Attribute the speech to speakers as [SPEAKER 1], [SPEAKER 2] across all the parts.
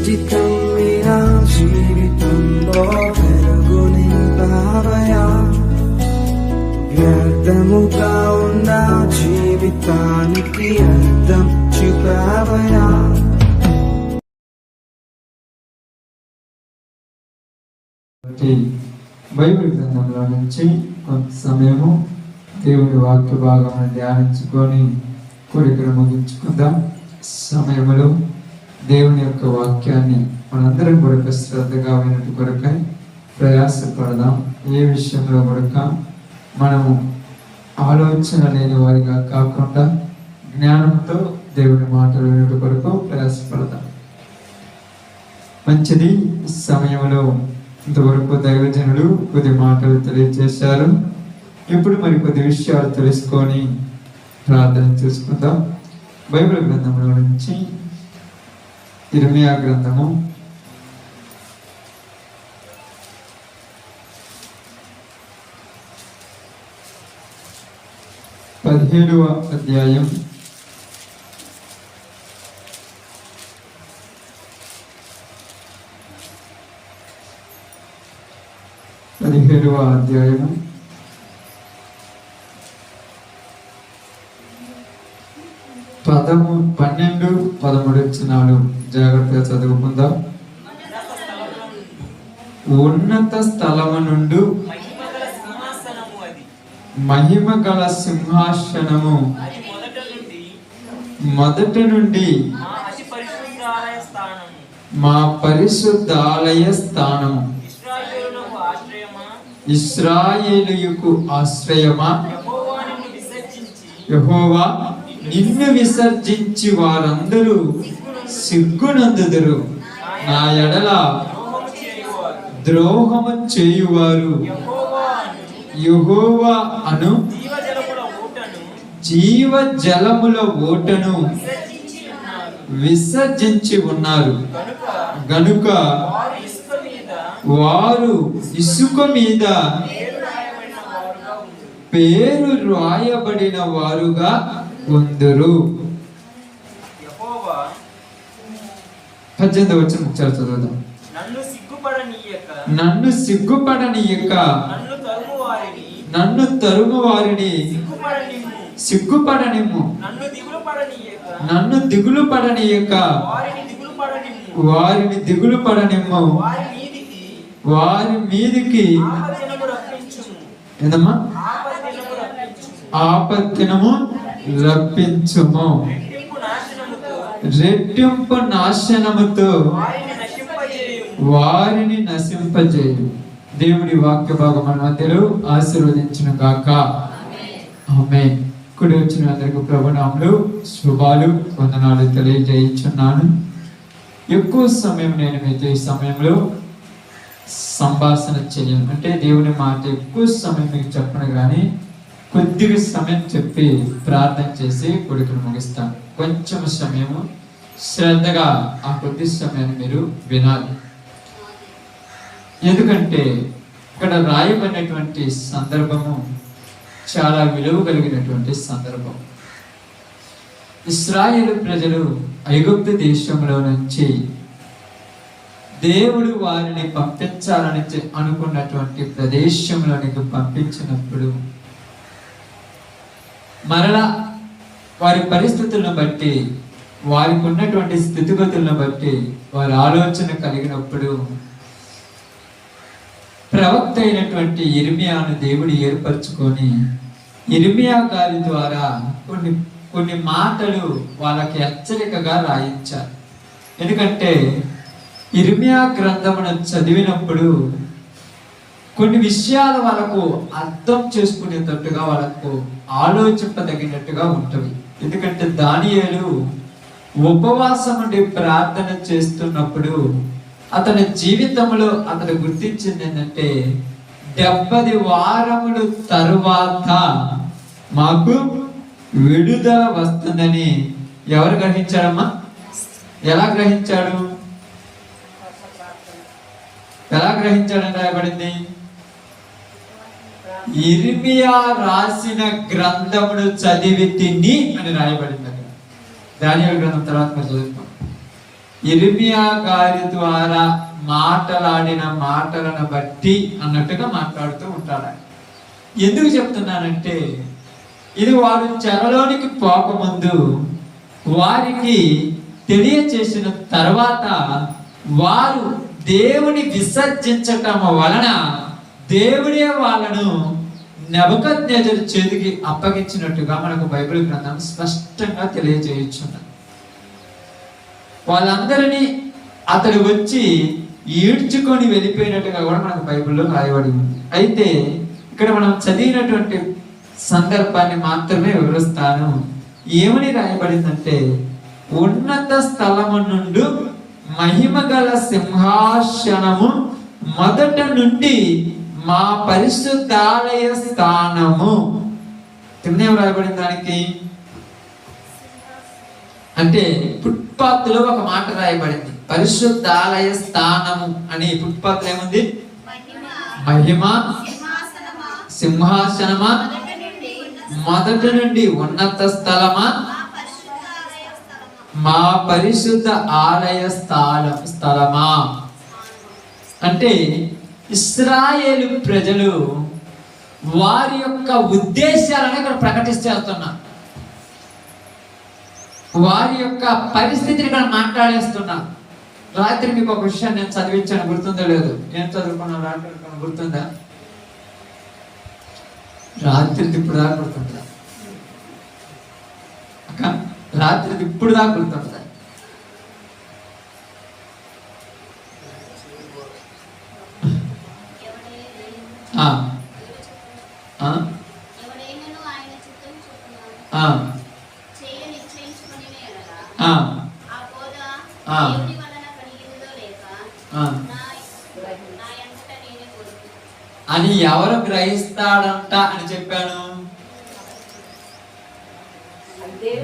[SPEAKER 1] జీవితం మీరా జీవితంలో వెలుగు నింపావయా, వ్యర్థముగా ఉన్న జీవితానికి అర్థం చూపావయా.
[SPEAKER 2] బైబిల్ గ్రంథంలో నుంచి కొంత సమయము దేవుని వాక్య భాగం ధ్యానించుకొని కోరికను ముగించుకుందాం. సమయంలో దేవుని యొక్క వాక్యాన్ని మనందరం కొరకు శ్రద్ధగా వినట్టు కొరకై ప్రయాసపడదాం. ఏ విషయంలో కొరక మనము ఆలోచన లేని వారిగా కాకుండా జ్ఞానంతో దేవుని మాటలు వినట్టు కొరకు ప్రయాసపడదాం. మంచిది. సమయంలో ఇంతవరకు దైవజనులు కొద్ది మాటలు తెలియజేశారు. ఇప్పుడు మరి కొద్ది విషయాలు తెలుసుకొని ప్రార్థన చేసుకుందాం. బైబిల్ గ్రంథంలో నుంచి ఇర్మియా గ్రంథము 17వ అధ్యాయం 17వ అధ్యాయము 12-13 వచనాలు జాగ్రత్తగా చదువుకుందాం. ఉన్నత స్థలము నుండి మహిమ గల సింహాసనము మొదట నుండి మా పరిశుద్ధాలయ స్థానము, ఇశ్రాయేలుకు ఆశ్రయమా, యెహోవా నిన్ను విసర్జించి వారందరూ సిగ్గునందుదురు. నా ఎడల ద్రోహము చేయువారు యెహోవా అను జీవ జలముల ఓటను విసర్జించి ఉన్నారు గనుక వారు ఇసుక మీద పేరు రాయబడిన వారుగా ఉందురు. 18వ వచనం చదువుదాం. నన్ను సిగ్గుపడనీయక నన్ను తరుము వారిని సిగ్గుపడనిమ్ము, నన్ను దిగులు పడనీయక వారిని దిగులు పడనిమ్ము, వారి మీదికి ఏందమ్మా ఆపత్తినము రప్పించుము, రెట్టింపు నాశనముతో వారిని నశింపజేయు. దేవుడి వాక్య భాగం మన మధ్యలో ఆశీర్వదించును గాక. ఆమేన్. కుడి వచ్చిన అందరికి ప్రభునామములు శుభాలు వందనాలు తెలియజేయుచున్నాను. ఎక్కువ సమయం నేను మీతో ఈ సమయంలో సంభాషణ చేయను, అంటే దేవుని మాట ఎక్కువ సమయం మీకు చెప్పను కానీ కొద్దిగా సమయం చెప్పి ప్రార్థన చేసి కొడుకును ముగిస్తాను. కొంచెం సమయము శ్రద్ధగా ఆ కొద్ది సమయాన్ని మీరు వినాలి. ఎందుకంటే ఇక్కడ రాయబడినటువంటి సందర్భము చాలా విలువ కలిగినటువంటి సందర్భం. ఇశ్రాయేలు ప్రజలు ఐగుప్తు దేశంలో నుంచి దేవుడు వారిని పంపించాలని అనుకున్నటువంటి ప్రదేశంలోనికి పంపించినప్పుడు మరలా వారి పరిస్థితులను బట్టి, వారికి ఉన్నటువంటి స్థితిగతులను బట్టి వారి ఆలోచన కలిగినప్పుడు ప్రవక్త అయినటువంటి ఇర్మియాను దేవుడు ఏర్పరచుకొని ఇర్మియా గారి ద్వారా కొన్ని మాటలు వాళ్ళకి హెచ్చరికగా రాయించారు. ఎందుకంటే ఇర్మియా గ్రంథమును చదివినప్పుడు కొన్ని విషయాలు వాళ్ళకు అర్థం చేసుకునేటట్టుగా, వాళ్ళకు ఆలోచింపదగినట్టుగా ఉంటుంది. ఎందుకంటే దానియేలు ఉపవాసం నుండి ప్రార్థన చేస్తున్నప్పుడు అతని జీవితంలో అతను గుర్తించింది ఏంటంటే 70 వారముల తరువాత మాకు విడుదల వస్తుందని ఎవరు గ్రహించాడమ్మా? ఎలా గ్రహించాడని రాయబడింది? ఇర్మియా రాసిన గ్రంథమును చదివి తిని అని రాయబడింది అక్కడ. దానియేలు గ్రంథం తర్వాత చదువుతాం. ఇర్మియా గారి ద్వారా మాటలాడిన మాటలను బట్టి అన్నట్టుగా మాట్లాడుతూ ఉంటాడు. ఎందుకు చెప్తున్నానంటే ఇది వారు చెరలోనికి పోకముందు వారికి తెలియచేసిన తర్వాత వారు దేవుని విసర్జించటం వలన దేవుడే వాళ్ళను నెబుకద్నెజరు చేతికి అప్పగించినట్టుగా మనకు బైబిల్ గ్రంథం స్పష్టంగా తెలియజేయుచున్నది. వాళ్ళందరినీ అతడు వచ్చి ఈడ్చుకొని వెళ్ళిపోయినట్టుగా కూడా మనకు బైబిల్లో రాయబడి ఉంది. అయితే ఇక్కడ మనం చదివినటువంటి సందర్భాన్ని మాత్రమే వివరిస్తాను. ఏమని రాయబడిందంటే, ఉన్నత స్థలము నుండి మహిమ గల సింహాసనము మొదట నుండి మా పరిశుద్ధాలయ స్థానము. కిందేం రాయబడింది దానికి అంటే ఫుట్పాత్ లో ఒక మాట రాయబడింది, పరిశుద్ధాలయ స్థానము అని. ఫుట్పాత్ లో ఏముంది? మహిమ సింహాసనమా, మొదటి నుండి ఉన్నత స్థలమా, మా పరిశుద్ధ ఆలయ స్థలమా. అంటే ఇశ్రాయేలు ప్రజలు వారి యొక్క ఉద్దేశాలను ఇక్కడ ప్రకటిస్తున్నారు. వారి యొక్క పరిస్థితిని ఇక్కడ మాట్లాడేస్తున్నారు. రాత్రి మీకు ఒక విషయాన్ని నేను చదివించాను, గుర్తుందో లేదు? ఏం చదువుకున్నాను రాత్రి, గుర్తుందా? రాత్రి ఇప్పుడు దాకా గుర్తుంటుందా అక్క? రాత్రి ఇప్పుడు దాకా గుర్తుంటుందా? అని ఎవరు గ్రహిస్తాడంట అని చెప్పాను?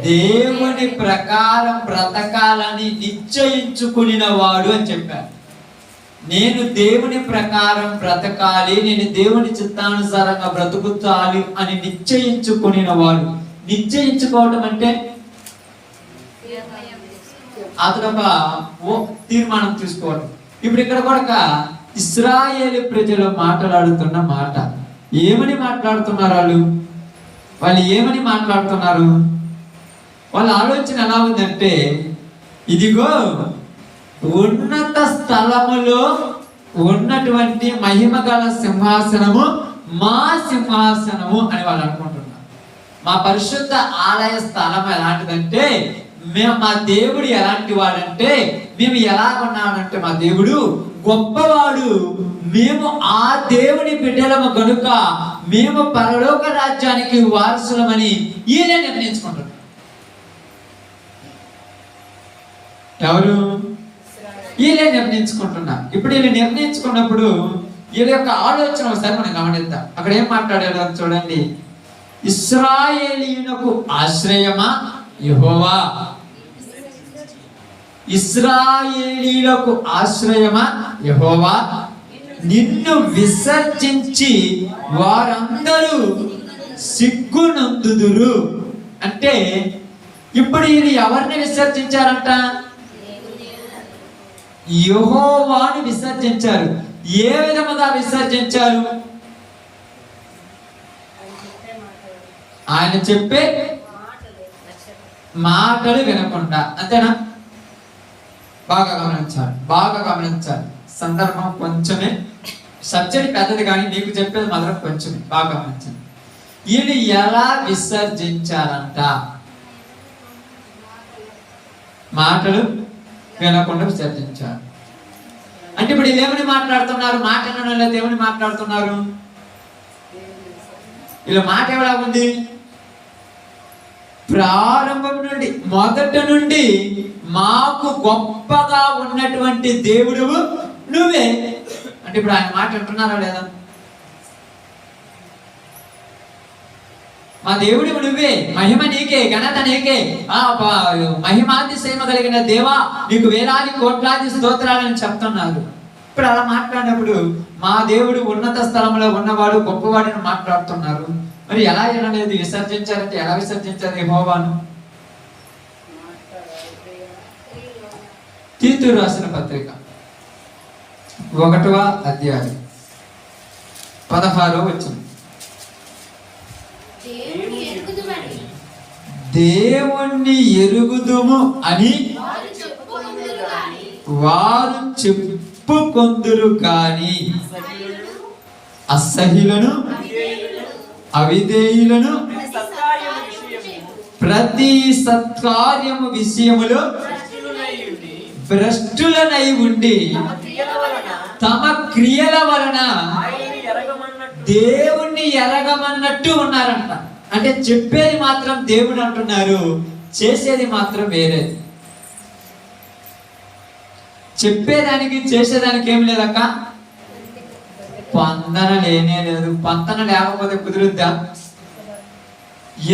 [SPEAKER 2] దేవుని ప్రకారం బ్రతకాలని నిశ్చయించుకునిన వాడు అని చెప్పాను. నేను దేవుని ప్రకారం బ్రతకాలి, నేను దేవుని చిత్తానుసారంగా బ్రతుకుతాలి అని నిశ్చయించుకునిన వాడు. నిశ్చయించుకోవటం అంటే అతడు ఒక తీర్మానం తీసుకోవడం. ఇప్పుడు ఇక్కడ కూడా ఇశ్రాయేలు ప్రజలు మాట్లాడుతున్న మాట, ఏమని మాట్లాడుతున్నారు? వాళ్ళు ఏమని మాట్లాడుతున్నారు? వాళ్ళ ఆలోచన ఎలా ఉందంటే, ఇదిగో ఉన్నత స్థలములో ఉన్నటువంటి మహిమ గల సింహాసనము మా సింహాసనము అని వాళ్ళు అనుకుంటున్నారు. మా పరిశుద్ధ ఆలయ స్థలం ఎలాంటిదంటే, మా దేవుడు ఎలాంటి వాడంటే, మేము ఎలా ఉన్నామంటే మా దేవుడు గొప్పవాడు, మేము ఆ దేవుని బిడ్డలము కనుక మేము పరలోక రాజ్యానికి వారసులమని ఈయన నిర్ణయించుకుంటున్నారు. ఎవరు? వీళ్ళే నిర్ణయించుకుంటున్నారు. ఇప్పుడు వీళ్ళు నిర్ణయించుకున్నప్పుడు వీళ్ళ యొక్క ఆలోచన ఒకసారి మనం గమనిద్దాం. అక్కడ ఏం మాట్లాడారో చూడండి. ఇశ్రాయేలీయునకు ఆశ్రయమా యెహోవా, ఇశ్రాయేలీయులకు ఆశ్రయమా యెహోవా, నిన్ను విసర్జించి వారందరూ సిగ్గునందుదురు. అంటే ఇప్పుడు వీళ్ళు ఎవరిని విసర్జించారంట? యెహోవాను విసర్జించారు. ఏ విధముగా విసర్జించారు? ఆయన చెప్పే మాటలు వినకుండా. అంతేనా? బాగా గమనించాలి. సందర్భం కొంచెమే, సబ్జెక్ట్ పెద్దది కానీ నీకు చెప్పేది మాత్రం కొంచెమే. బాగా గమనించండి. వీళ్ళు ఎలా విసర్జించారంట? మాటలు వినకుండా విసర్జించారు. అంటే ఇప్పుడు వీళ్ళు ఏమని మాట్లాడుతున్నారు? మాట వినడం లేదు. ఏమని మాట్లాడుతున్నారు? వీళ్ళ మాట ఎలా ఉంది? ప్రారంభం నుండి, మొదట నుండి మాకు గొప్పగా ఉన్నటువంటి దేవుడు నువ్వే. అంటే ఇప్పుడు ఆయన మాట అంటున్నారా లేదా? మా దేవుడు నువ్వే, మహిమ నీకే, ఘనత నీకే, మహిమాతిశయమ కలిగిన దేవా నీకు వేలాది కోట్లాది స్తోత్రాలని చెప్తున్నారు. ఇప్పుడు అలా మాట్లాడినప్పుడు మా దేవుడు ఉన్నత స్థలంలో ఉన్నవాడు గొప్పవాడిని మాట్లాడుతున్నారు. మరి ఎలా వినలేదు? విసర్జించారంటే ఎలా విసర్జించారు యెహోవాను? తీతు రాసిన పత్రిక 1వ అధ్యాయం 16వ వచనం. దేవుణ్ణి ఎరుగుదుము అని వారు చెప్పుకొందురు గాని అసహ్యులను అవిధేయులను ప్రతి సత్కార్యము విషయములో భ్రష్టులనై ఉండి తమ క్రియల వలన దేవుణ్ణి ఎరగమన్నట్టు ఉన్నారంట. అంటే చెప్పేది మాత్రం దేవుడు అంటున్నారు, చేసేది మాత్రం వేరేది. చెప్పేదానికి చేసేదానికి ఏం లేదక్క, పొందన లేనే లేదు. పొందన లేకపోతే కుదురుద్దా?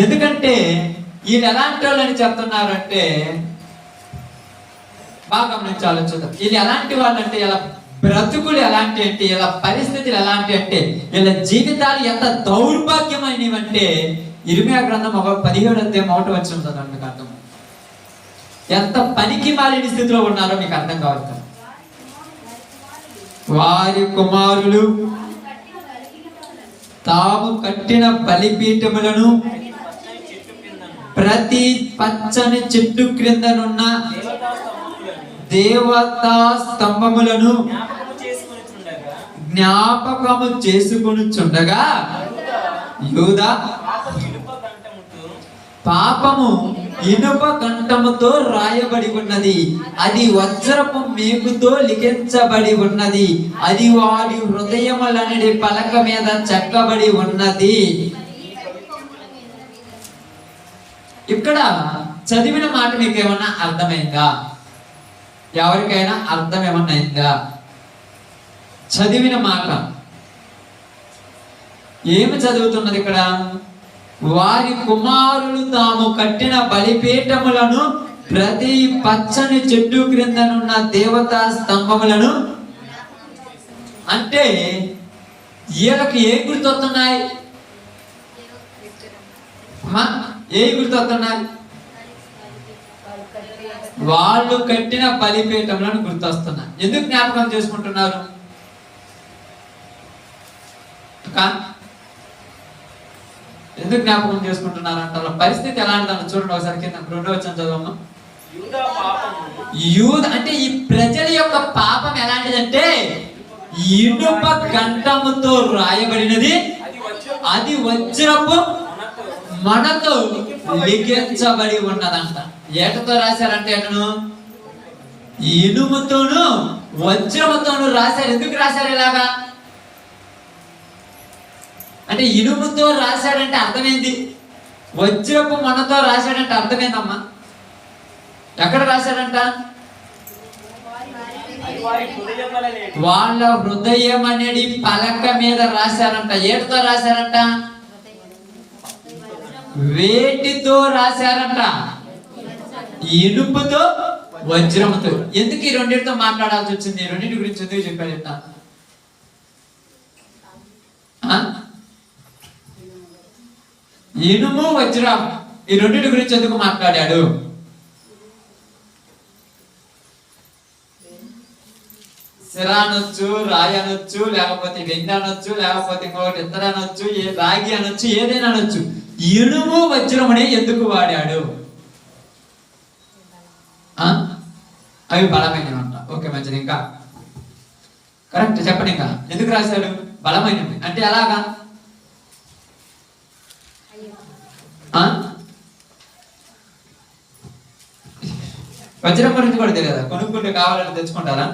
[SPEAKER 2] ఎందుకంటే వీళ్ళు ఎలాంటి వాళ్ళు అని చెప్తున్నారంటే, బాగా గమనించి ఆలోచిద్దాం. వీళ్ళు ఎలాంటి వాళ్ళు అంటే, ఇలా బ్రతుకులు ఎలాంటి అంటే, ఇలా పరిస్థితులు ఎలాంటి అంటే, వీళ్ళ జీవితాలు ఎంత దౌర్భాగ్యమైనవంటే, ఇర్మియా గ్రంథం 17వ అధ్యాయం 1వ వచనం చదవండి, మీకు అర్థం. ఎంత పనికి మాలిన స్థితిలో ఉన్నారో మీకు అర్థం కావచ్చు. వారి కుమారులు తాము కట్టిన బలిపీఠములను ప్రతి పచ్చని చెట్టు క్రిందనున్న దేవతా స్తంభములను జ్ఞాపకము చేసుకొనుచుండగా యూదా పాపము ఇనుప కంఠముతో రాయబడి ఉన్నది, అది వజ్రపు మేకుతో లిఖించబడి ఉన్నది, అది వాడి హృదయములనడి పలక మీద చెక్కబడి ఉన్నది. ఇక్కడ చదివిన మాట మీకు ఏమన్నా అర్థమైందా? ఎవరికైనా అర్థం ఏమన్నా అయిందా? చదివిన మాట ఏమి చదువుతున్నది ఇక్కడ? వారి కుమారులు తాము కట్టిన బలిపీఠములను ప్రతి పచ్చని చెట్టు క్రిందనున్న దేవతా స్తంభములను, అంటే వీళ్ళకి ఏ గుర్తొస్తున్నాయి? ఏ గుర్తొస్తున్నాయి? వాళ్ళు కట్టిన బలిపీఠములను గుర్తొస్తున్నాయి. ఎందుకు జ్ఞాపకం చేసుకుంటున్నారు? ఎందుకు జ్ఞాపకం చేసుకుంటున్నారు అంటే, వాళ్ళ పరిస్థితి ఎలాంటిదని చూడండి ఒకసారి. కింద 2వ వచనం చదవమ్మా. యూద అంటే ఈ ప్రజల యొక్క పాపం ఎలాంటిదంటే, ఇనుప కంఠముతో రాయబడినది, అది వజ్రపు మనతో లిఖించబడి ఉన్నదంట. ఏటతో రాశారంటే ఎటను? ఇనుముతోను వజ్రముతోను రాశారు. ఎందుకు రాశారు ఇలాగా అంటే? ఇనుముతో రాశాడంటే అర్థమైంది, వజ్రపు మనతో రాశాడంటే అర్థమైందమ్మా. ఎక్కడ రాశాడంట? వాళ్ళ హృదయం అనేది పలక మీద రాశారంట. ఏటితో రాశారంట? వేటితో రాశారంట? ఇనుపుతో వజ్రముతో. ఎందుకు ఈ రెండింటితో మాట్లాడాల్సి వచ్చింది? ఈ రెండింటి గురించి ఎందుకు చెప్పాడు? ఇనుము వజ్రం, ఈ రెండింటి గురించి ఎందుకు మాట్లాడాడు? సిరా అనొచ్చు, రాయి అనొచ్చు, లేకపోతే వెండి అనొచ్చు, లేకపోతే ఇంకొకటి ఇతర అనొచ్చు, రాగి అనొచ్చు, ఏదైనా అనొచ్చు. ఇనుము వజ్రం అనే ఎందుకు వాడాడు? అవి బలమైనవి అంట. ఓకే, మంచిది. ఇంకా కరెక్ట్ చెప్పండి. ఇంకా ఎందుకు రాశాడు? బలమైనవి అంటే ఎలాగా? వజ్రం గురించి కూడా తెలియదా? కొనుక్కుంటే కావాలని తెచ్చుకుంటారా?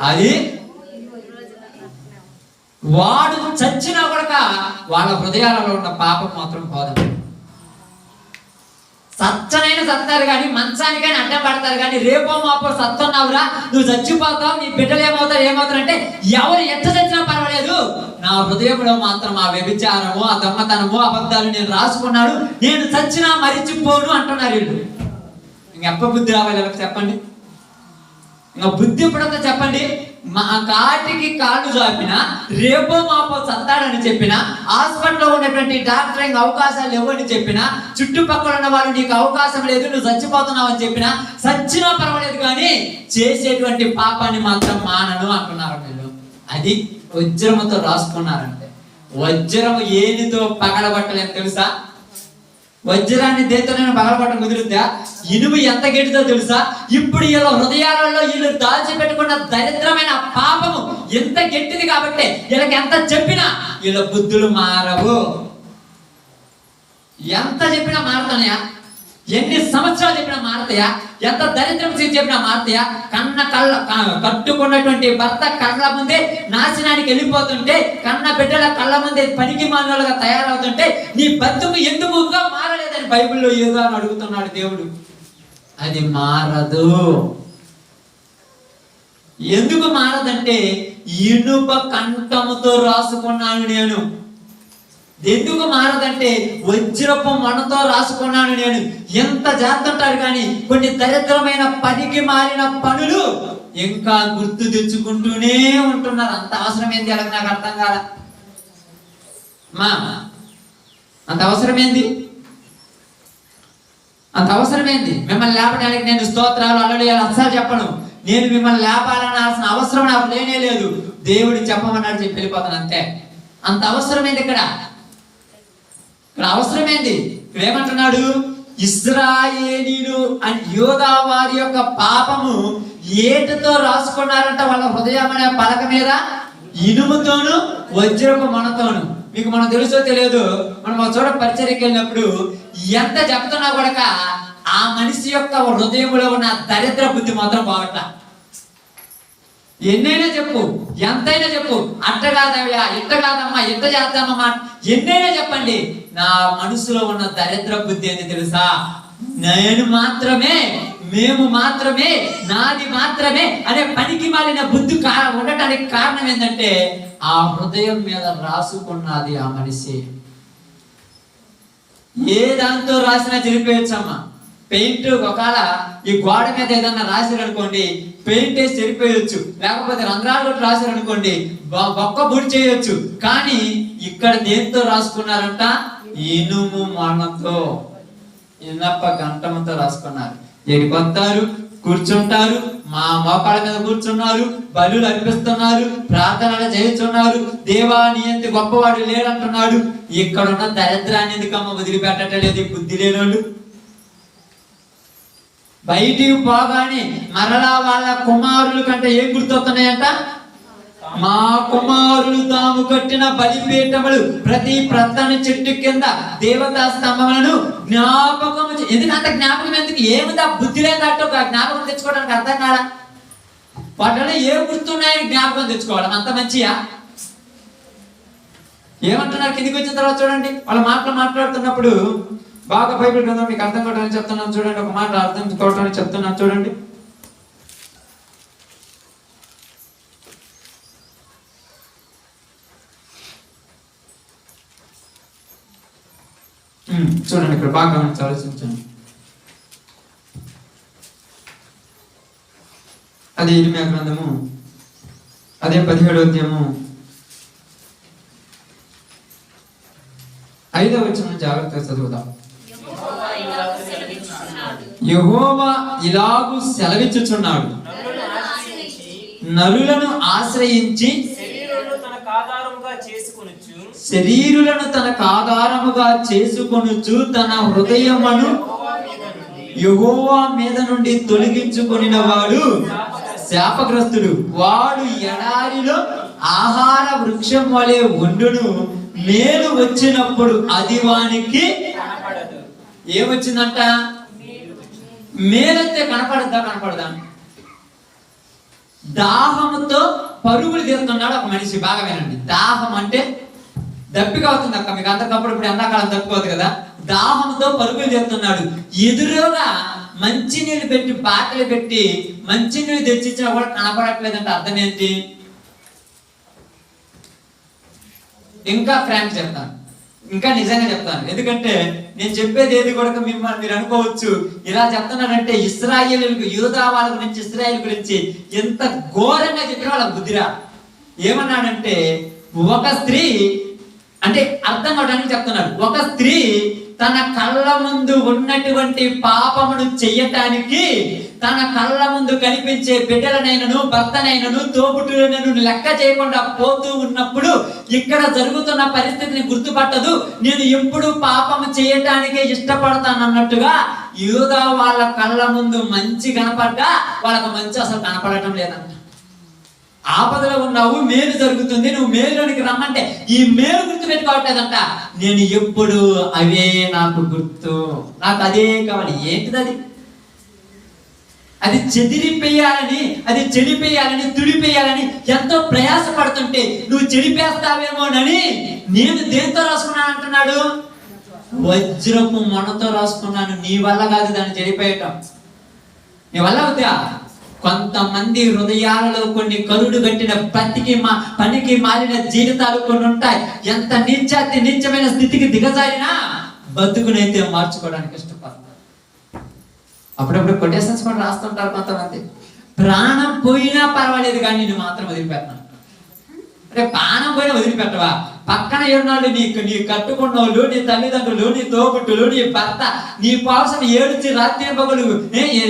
[SPEAKER 2] అది వాడు చచ్చినా కూడా వాళ్ళ హృదయాలలో ఉన్న పాపం మాత్రం పోదండి. సచ్చనైనా సత్తారు కానీ, మంచానికైనా అడ్డం పడతారు కానీ, రేపో మాపో సత్తున్నావురా, నువ్వు చచ్చిపోతావు, నీ బిడ్డలు ఏమవుతారు అంటే, ఎవరు ఎంత చచ్చినా పర్వాలేదు, నా హృదయంలో మాత్రం ఆ వ్యభిచారము, ఆ దొంగతనము, అబద్ధాలు నేను రాసుకున్నాడు, నేను చచ్చినా మరిచిపోను అంటున్నారు వీళ్ళు. ఇంకెప్ప బుద్ధి రావాలి చెప్పండి.
[SPEAKER 3] ఇంకా బుద్ధి ఎప్పుడంతా చెప్పండి. మా కాటికి కాళ్ళు చాపినా రేపో మాపో చస్తాడని చెప్పినా, హాస్పిటల్లో ఉన్నటువంటి డాక్టర్ ఇంకా అవకాశాలు లేవని చెప్పినా, చుట్టుపక్కల ఉన్న వాళ్ళు నీకు అవకాశం లేదు నువ్వు చచ్చిపోతున్నావు అని చెప్పినా, చచ్చినా పర్వాలేదు కానీ చేసేటువంటి పాపాన్ని మాత్రం మానను అంటున్నారు వీళ్ళు. అది వజ్రముతో రాసుకున్నారంటే. వజ్రము ఏనితో పగలగొట్టలేదు తెలుసా? వజ్రాన్ని దేనితోనైనా పగలగొట్టడం కుదురుద్దా? ఇనుము ఎంత గట్టిదో తెలుసా? ఇప్పుడు వీళ్ళ హృదయాలలో వీళ్ళు దాచిపెట్టుకున్న దరిద్రమైన పాపము ఎంత గట్టిది కాబట్టి వీళ్ళకి ఎంత చెప్పినా వీళ్ళ బుద్ధులు మారవు. ఎంత చెప్పినా మారుతాయా? ఎన్ని సంవత్సరాలు చెప్పినా మారతాయా? ఎంత దరిద్రం చెప్పినా మారతాయా? కట్టుకున్నటువంటి భర్త కళ్ళ ముందే నాశనానికి వెళ్ళిపోతుంటే, కన్న బిడ్డల కళ్ళ ముందే పనికి మానవులుగా తయారవుతుంటే నీ బతుకు ఎందుకు మారలేదని బైబిల్లో ఏదో అని అడుగుతున్నాడు దేవుడు. అది మారదు. ఎందుకు మారదంటే ఇనుప కంఠముతో రాసుకున్నాను నేను. ఎందుకు మారదంటే వజ్రపు మనతో రాసుకున్నాను నేను. ఎంత జాగ్రత్తారు కానీ కొన్ని దరిద్రమైన పనికి మారిన పనులు ఇంకా గుర్తు తెచ్చుకుంటూనే ఉంటున్నారు. అంత అవసరం ఏంది అలాగ నాకు అర్థం కాల. అంత అవసరమేంది? అంత అవసరమేంది? మిమ్మల్ని లేపడానికి నేను స్తోత్రాలు అల్లడి అస్సలు చెప్పను. నేను మిమ్మల్ని లేపాలనాల్సిన అవసరం నాకు లేనే లేదు. దేవుడు చెప్పమన్నాడు చెప్పి వెళ్ళిపోతాను అంతే. అంత అవసరమేంది ఇక్కడ అవసరమేంది? ఇక్కడ ఏమంటున్నాడు? ఇశ్రాయేలీలు అని యోధా వారి యొక్క పాపము ఏటితో రాసుకున్నారంట వాళ్ళ హృదయం అనే పలక మీద, ఇనుముతోను వజ్రపు మనతోను. మీకు మనం తెలుసో తెలియదు, మనం ఒక చోట పరిచర్యకి వెళ్ళినప్పుడు ఎంత చెప్తున్నా కూడా ఆ మనిషి యొక్క హృదయంలో ఉన్న దరిద్ర బుద్ధి మాత్రం బాగట్ల. ఎన్నైనా చెప్పు, ఎంతైనా చెప్పు, అట్ట కాదయ్యా, ఇట్ట కాదమ్మా, ఇంత చేద్దామమ్మా, ఎన్నైనా చెప్పండి, నా మనసులో ఉన్న దరిద్ర బుద్ధి ఏంటి తెలుసా? నేను మాత్రమే, మేము మాత్రమే, నాది మాత్రమే అనే పనికి మాలిన బుద్ధి ఉండటానికి కారణం ఏంటంటే ఆ హృదయం మీద రాసుకున్నది ఆ మనిషి. ఏ దాంతో రాసినా చెరిపోయొచ్చమ్మా. పెయింట్ ఒకవేళ ఈ గోడ మీద ఏదన్నా రాశారనుకోండి, పెయింట్ వేసి చెరిపోయొచ్చు. లేకపోతే రంధ్రాలు కొట్టి రాశారనుకోండి, బొక్క బుడి చేయొచ్చు. కానీ ఇక్కడ దేంతో రాసుకున్నారంట? ఇనుము మనతో, ఇనప గంటముతో రాసుకున్నారు. ఎడికొస్తారు, కూర్చుంటారు, మా మోకాళ్ళ మీద కూర్చున్నారు, బలులు అర్పిస్తున్నారు, ప్రార్థనలు చేస్తున్నారు, దేవా నీ ఎంత గొప్పవాడు లేడంటున్నాడు. ఇక్కడున్న దరిద్రాన్ని ఎందుకమ్మ వదిలిపెట్టలేదు ఈ బుద్ధి లేనోళ్ళు. బయటికి పోగానే మరలా వాళ్ళ కుమారుల కంటే ఏం గుర్తొస్తున్నాయంట? మా కుమారులు తాము కట్టిన బలిపీఠములు ప్రతి ప్రధాన చెట్టు కింద దేవతా స్తంభములను జ్ఞాపకం. ఎందుకంత జ్ఞాపకం ఎందుకు? ఏమిదా బుద్ధి లేదట్టు జ్ఞాపకం తెచ్చుకోవడానికి అర్థం కాదా? వాటిలో ఏ గుర్తున్నాయని జ్ఞాపకం తెచ్చుకోవడం అంత మంచియా? ఏమంటున్నారు కిందికి వచ్చిన తర్వాత చూడండి, వాళ్ళ మాట్లాడుతున్నప్పుడు బాగా బైబిల్ గ్రంథం మీకు అర్థం కావడానికి చెప్తున్నాను చూడండి. ఒక మాట అర్థం కావడానికి చెప్తున్నాను చూడండి. చూడండి ఇక్కడ బాగా గమనించి ఆలోచించండి. అదే ఇర్మీయా గ్రంథము, అదే 17వ అధ్యాయము 5వ వచనం జాగ్రత్తగా చదువుదాం. యెహోవా ఇలాగు సెలవిచ్చుచున్నాడు, నరులను ఆశ్రయించి శరీరులను తనకు ఆధారముగా చేసుకొనుచు తన హృదయమును యెహోవా మీద నుండి తొలగించుకొనిన వాడు శాపగ్రస్తుడు. వాడు ఎడారిలో ఆహార వృక్షం వలె ఉండును, మేలు వచ్చినప్పుడు అది వానికి ఏమొచ్చిందంట? మేలైతే కనపడదా? దాహముతో పరుగులు తీస్తున్నాడు ఒక మనిషి. బాగా వినండి, దాహం అంటే దప్పిక అవుతుంది అక్క. మీకు అంతకప్పుడు ఇప్పుడు ఎండాకాలం దప్పిపోతుంది కదా. దాహంతో పరుగులు తీస్తున్నాడు. ఎదురుగా మంచినీళ్ళు పెట్టి బాటలు పెట్టి మంచినీళ్ళు తెచ్చిచ్చినా కూడా కనపడట్లేదంటే అర్థం ఏంటి? ఇంకా ఫ్రాంక్ చెప్తాను, ఇంకా నిజంగా చెప్తాను, ఎందుకంటే నేను చెప్పేది ఏది కూడా మిమ్మల్ని మీరు అనుకోవచ్చు ఇలా చెప్తున్నాడంటే ఇశ్రాయేలులకు, యూదా వాళ్ళ గురించి, ఇశ్రాయేల్ గురించి ఎంత ఘోరంగా చెప్పిన వాళ్ళకి బుద్ధిరా. ఏమన్నాడంటే ఒక స్త్రీ, అంటే అర్థం అవడానికి చెప్తున్నాడు, ఒక స్త్రీ తన కళ్ళ ముందు ఉన్నటువంటి పాపమును చెయ్యటానికి తన కళ్ళ ముందు కనిపించే బిడ్డలనైనను, భర్తనైనను, తోబుట్టులనైనను లెక్క చేయకుండా పోతూ ఉన్నప్పుడు ఇక్కడ జరుగుతున్న పరిస్థితిని గుర్తుపట్టదు. నేను ఎప్పుడు పాపము చేయటానికే ఇష్టపడతానన్నట్టుగా యూదా వాళ్ళ కళ్ళ ముందు మంచి కనపడ్డా వాళ్ళకు మంచి అసలు కనపడటం లేదంట. ఆపదలో ఉన్నావు, మేలు జరుగుతుంది, నువ్వు మేలులోనికి రమ్మంటే ఈ మేలు గుర్తు పెట్టుకోవట్లేదంట. నేను ఎప్పుడు అవే నాకు గుర్తు, నాకు అదే కావాలి. ఏంటిది అది? అది చెదిరిపోయాలని, అది చెడిపోయాలని, తుడిపోయాలని ఎంతో ప్రయాసపడుతుంటే నువ్వు చెడిపేస్తావేమోనని నేను దేంతో రాసుకున్నాను అంటున్నాడు, వజ్రపు మొనతో రాసుకున్నాను. నీ వల్ల కాదు దాన్ని చెడిపోయటం, నీ వల్ల అవుతా. కొంతమంది హృదయాలలో కొన్ని కరుడు కట్టిన పనికి మారిన జీవితాలు కొన్ని ఉంటాయి. ఎంత నీచమైన స్థితికి దిగజారినా బతుకునైతే మార్చుకోవడానికి ఇష్టపడతారు. అప్పుడప్పుడు కొటేషన్స్ కూడా రాస్తుంటారు కొంతమంది. ప్రాణం పోయినా పర్వాలేదు కానీ నేను మాత్రం వదిలిపెట్టాను. అంటే ప్రాణం పోయినా వదిలిపెట్టవా? పక్కన ఎన్నాళ్ళు నీ కట్టుకున్న వాళ్ళు, నీ తల్లిదండ్రులు, నీ తోబుట్టులు, నీ భర్త నీ కోసం ఏడుచి రాత్రి పగలు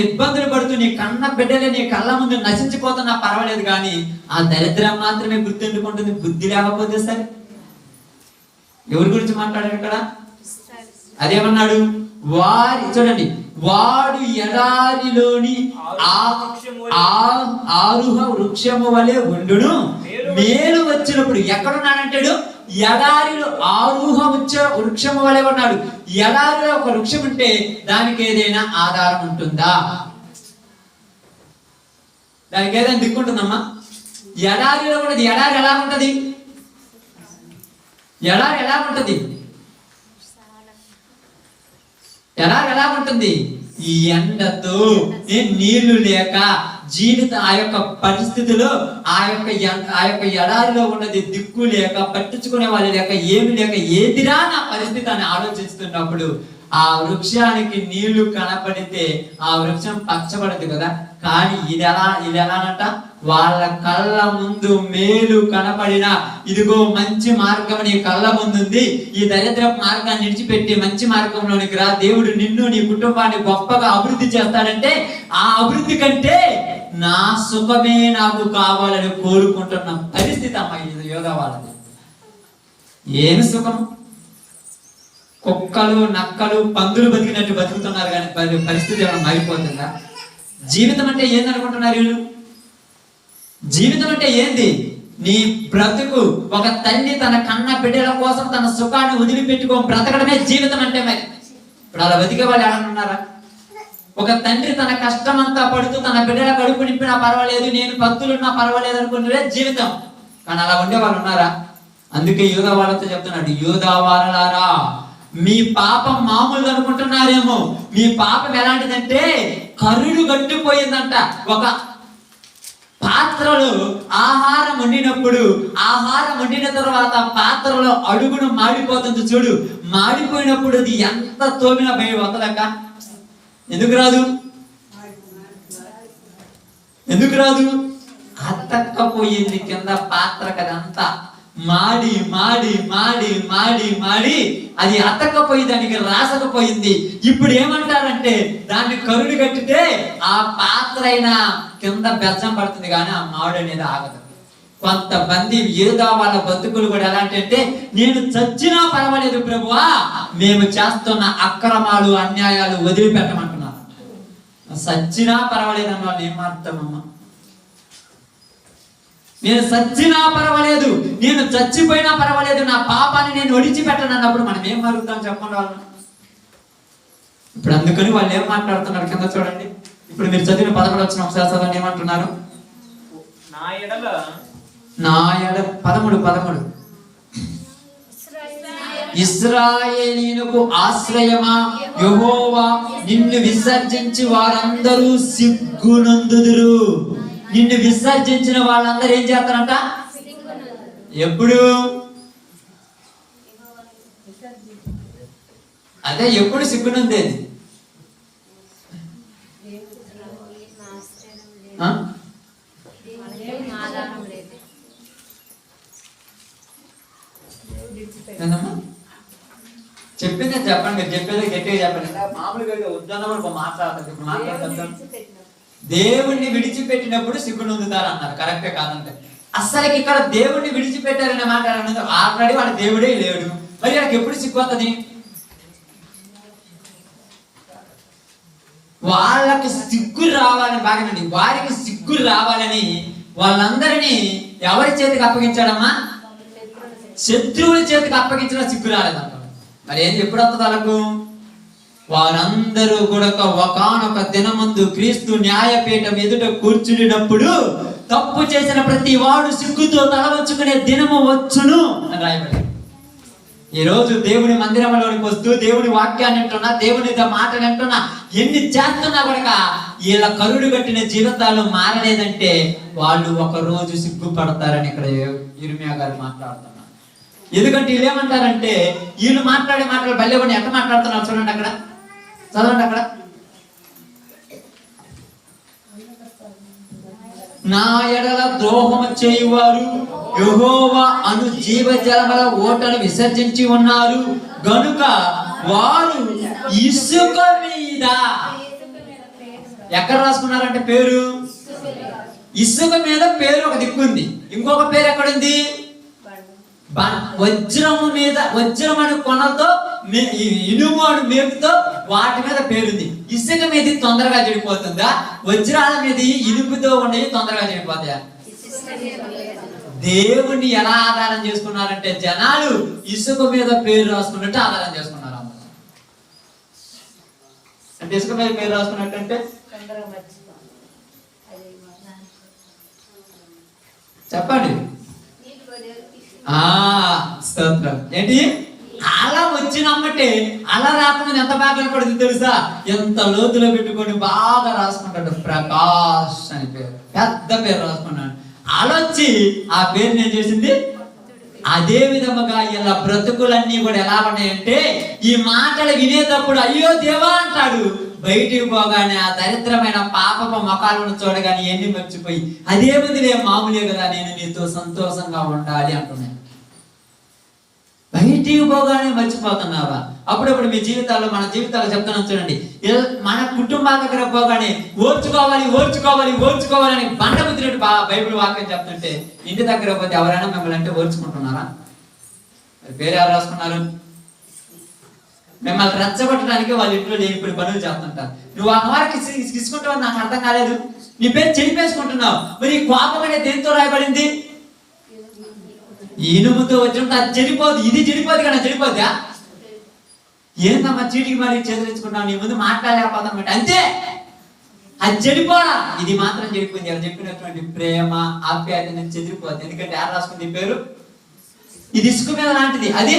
[SPEAKER 3] ఇబ్బందులు పడుతూ నీ కన్న బిడ్డలే నీ కళ్ళ ముందు నశించిపోతున్నా పర్వాలేదు కానీ ఆ దరిద్రం మాత్రమే గుర్తుండుకుంటుంది. బుద్ధి లేకపోతే సరే. ఎవరి గురించి మాట్లాడారు ఇక్కడ? అదేమన్నాడు? చూడండి, వాడు ఎడారిలోని ఆరుహ వృక్షము వలె ఉండును, మేలు వచ్చినప్పుడు. ఎక్కడున్నాడంటాడు? ఎడారిలో ఆరుహ వృక్షము వలె ఉన్నాడు. ఎడారిలో ఒక వృక్షం ఉంటే దానికి ఏదైనా ఆధారం ఉంటుందా? దానికి ఏదైనా దిక్కుంటుందమ్మా? ఎడారిలో కూడా ఎడారి ఎలా ఉంటది? ఎడారి ఎలా ఉంటది? ఎలా ఉంటుంది? ఈ ఎండతో, నీళ్లు లేక జీవితం ఆ యొక్క పరిస్థితిలో ఆ యొక్క ఎడారిలో ఉన్నది దిక్కు లేక, పట్టించుకునే వాళ్ళు లేక, ఏమి లేక, ఏదిరా నా పరిస్థితి అని ఆలోచిస్తున్నప్పుడు ఆ వృక్షానికి నీళ్లు కనపడితే ఆ వృక్షం పచ్చబడదు కదా. కానీ ఇది ఎలానంట? వాళ్ళ కళ్ళ ముందు మేలు కనపడిన, ఇదిగో మంచి మార్గం నీ కళ్ళ ముందుంది, ఈ దరిద్ర మార్గాన్ని విడిచిపెట్టి మంచి మార్గంలోనికి రా, దేవుడు నిన్ను నీ కుటుంబాన్ని గొప్పగా అభివృద్ధి చేస్తాడంటే ఆ అభివృద్ధి కంటే నా సుఖమే నాకు కావాలని కోరుకుంటున్న పరిస్థితి అమ్మ ఇది యోగా వాళ్ళది. ఏమి సుఖం? కుక్కలు, నక్కలు, పందులు బతికినట్టు బతుకుతున్నారు కానీ పరిస్థితి ఏమైనా మారిపోతుందా? జీవితం అంటే ఏందనుకుంటున్నారు వీళ్ళు? జీవితం అంటే ఏంది? నీ బ్రతుకు. ఒక తల్లి తన కన్న బిడ్డల కోసం తన సుఖాన్ని వదిలిపెట్టుకో బ్రతకడమే జీవితం అంటే. మరి ఇప్పుడు అలా బతికే వాళ్ళు ఏమన్నారా? ఒక తండ్రి తన కష్టం అంతా పడుతూ తన బిడ్డల కడుపు నింపినా పర్వాలేదు, నేను భక్తులున్నా పర్వాలేదు అనుకునే జీవితం. కానీ అలా ఉండే వాళ్ళు ఉన్నారా? అందుకే యూదా వాళ్ళతో చెప్తున్నాడు, యూదా వాళ్ళారా, మీ పాపం మామూలు అనుకుంటున్నారేమో. మీ పాపం ఎలాంటిదంటే కరుడు గట్టిపోయిందంట. ఒక పాత్రలో ఆహారం వండినప్పుడు, ఆహారం వండిన తర్వాత పాత్రలో అడుగును మాడిపోతుంది చూడు, మాడిపోయినప్పుడు అది ఎంత తోమిన భయం వదలక. ఎందుకు రాదు? అతక్కపోయింది కింద పాత్ర కదంతా. మాడి మాడి మాడి మాడి మాడి అది అతకపోయి దానికి రాసకపోయింది. ఇప్పుడు ఏమంటారంటే దాన్ని కరుడు కట్టితే ఆ పాత్ర అయినా కింద బెచ్చం పడుతుంది కానీ ఆ మాడు అనేది ఆగదు. కొంతమంది యూదా వాళ్ళ బతుకులు కూడా ఎలాంటి అంటే, నేను చచ్చినా పర్వాలేదు ప్రభువా, మేము చేస్తున్న అక్రమాలు అన్యాయాలు వదిలిపెట్టమంటున్నారు. చచ్చినా పర్వాలేదు అన్న వాళ్ళు ఏం అర్థమమ్మా? నేను చచ్చినా పర్వాలేదు, నేను చచ్చిపోయినా పర్వాలేదు, నా పాపాన్ని నేను ఒడిచిపెట్టను అన్నప్పుడు మనం ఏం అడుగుతాం చెప్పండి వాళ్ళు. ఇప్పుడు అందుకని వాళ్ళు ఏం మాట్లాడుతున్నారు కింద చూడండి. ఇప్పుడు మీరు చదివిన 11 వచ్చిన ఒకసారి చదవండి. ఏమంటున్నారు? నా ఎడ 13 ఇశ్రాయేలీయులకు ఆశ్రయమా యెహోవా, నిన్ను విసర్జించి వారందరూ సిగ్గునందుదురు. నిన్ను విసర్జించిన వాళ్ళందరూ ఏం చేస్తారంట? ఎప్పుడు? అదే ఎప్పుడు సిగ్గునుందేది. చెప్పిందే చెప్పండి, మీరు చెప్పేది గట్టిగా చెప్పండి. మామూలుగా వద్దన్నప్పుడు మాట్లాడతారు. దేవుణ్ణి విడిచిపెట్టినప్పుడు సిగ్గు నొందుతారు అన్నారు, కరెక్టే కాదంటే. అస్సలకి ఇక్కడ దేవుణ్ణి విడిచిపెట్టారనే మాట ఆల్రెడీ వాడు దేవుడే లేడు, మరి వాళ్ళకి ఎప్పుడు సిగ్గు వస్తుంది? వాళ్ళకి సిగ్గు రావాలని బాగానండి, వారికి సిగ్గు రావాలని వాళ్ళందరినీ ఎవరి చేతికి అప్పగించాడమ్మా? శత్రువుల చేతికి అప్పగించిన సిగ్గు రాలేదంట. మరి ఏంది ఎప్పుడు వస్తుంది వాళ్ళకు? వారందరూ కూడా ఒకానొక దినమందు క్రీస్తు న్యాయపీఠం ఎదుట కూర్చున్నప్పుడు తప్పు చేసిన ప్రతి వాడు సిగ్గుతో తలవంచుకునే దినము వచ్చును అని రాయబడి. ఈ రోజు దేవుని మందిరంలోనికి వస్తూ దేవుని వాక్యాన్ని వింటున్నా, దేవుని మాటలు వింటున్నా, ఎన్ని చేస్తున్నా కూడా వీళ్ళ కరుడు కట్టిన జీవితాలు మారలేదంటే వాళ్ళు ఒక రోజు సిగ్గుపడతారని ఇక్కడ ఇర్మియా గారు మాట్లాడుతున్నారు. ఎందుకంటే వీళ్ళు ఏమంటారంటే, వీళ్ళు మాట్లాడే మాటలు బల్లెకొని ఎట్లా మాట్లాడుతున్నారు చూడండి, అక్కడ చదవండి. అక్కడ నా ఎడల ద్రోహము చేయువారు యెహోవా అను జీవజలముల ఓటను విసర్జించి ఉన్నారు గనుక వారు ఇసుక మీద, ఎక్కడ రాసుకున్నారంటే పేరు? ఇసుక మీద పేరు ఒక దిక్కుంది, ఇంకొక పేరు ఎక్కడుంది? వజ్రము మీద, వజ్రం అనే కొనలతో, ఇనుము అను మేకుతో వాటి మీద పేరుంది. ఇసుక మీద తొందరగా చెడిపోతుందా? వజ్రాల మీద ఇనుపుతో ఉండేవి తొందరగా చెడిపోతాయా? దేవుణ్ణి ఎలా ఆధారం చేసుకున్నారంటే జనాలు ఇసుక మీద పేరు రాసుకున్నట్టు ఆధారం చేసుకున్నారు. అంటే ఇసుక మీద పేరు రాసుకున్నట్టు అంటే చెప్పండి. స్తోత్రం. ఏంటి అలా వచ్చినమ్మటే, అలా రాకుండా ఎంత బాగా కనపడుతుంది తెలుసా? ఎంత లోతులో పెట్టుకొని బాగా రాసుకుంటాడు, ప్రకాష్ అని పేరు, పెద్ద పేరు రాసుకున్నాడు. అలా వచ్చి ఆ పేరుని ఏం చేసింది? అదే విధముగా ఇలా బ్రతుకులన్నీ కూడా ఎలా ఉన్నాయంటే, ఈ మాటలు వినేటప్పుడు అయ్యో దేవా అంటాడు, బయటికి పోగానే ఆ దరిద్రమైన పాపపు ముఖాలను చూడగానే ఎన్ని మర్చిపోయి అదే బదులే మామూలే కదా, నేను నీతో సంతోషంగా ఉండాలి అంటున్నాను. బయటికి పోగానే మర్చిపోతున్నావా? అప్పుడప్పుడు మీ జీవితాల్లో, మన జీవితాల్లో చెప్తున్నాను చూడండి, మన కుటుంబాల దగ్గర పోగానే ఓర్చుకోవాలి ఓర్చుకోవాలి ఓర్చుకోవాలని బండ బుద్ధినట్టు బైబిల్ వాక్యం చెప్తుంటే, ఇంటి దగ్గర పోతే ఎవరైనా మిమ్మల్ని అంటే ఓర్చుకుంటున్నారా? పేరు ఎవరు రాసుకున్నారు? మిమ్మల్ని రెచ్చగొట్టడానికి వాళ్ళ ఇంట్లో లేనిపోయి పనులు చేస్తుంటారు. నువ్వు ఆ వారికి తీసుకుంటావు, నాకు అర్థం కాలేదు. నీ పేరు చెడిపేసుకుంటున్నావు. మరి ఈ కోపం అనేది దేంతో రాయబడింది? ఇనుముతో వచ్చినట్టు అది చెడిపోదు, ఇది చెడిపోదు కదా, చెడిపోద్దా? ఏందమ్మా చీటికి మరి చెదిరించుకున్నావు, నీ ముందు మాట్లాడలేకపోతాం అంతే, అది చెడిపోరా. ఇది మాత్రం చెడిపోయింది. ఎవరు చెప్పినటువంటి ప్రేమ ఆప్యాయత చెదిరిపోద్ది. ఎందుకంటే ఎవరు రాసుకుంది పేరు? ఇది ఇసుక మీద లాంటిది, అది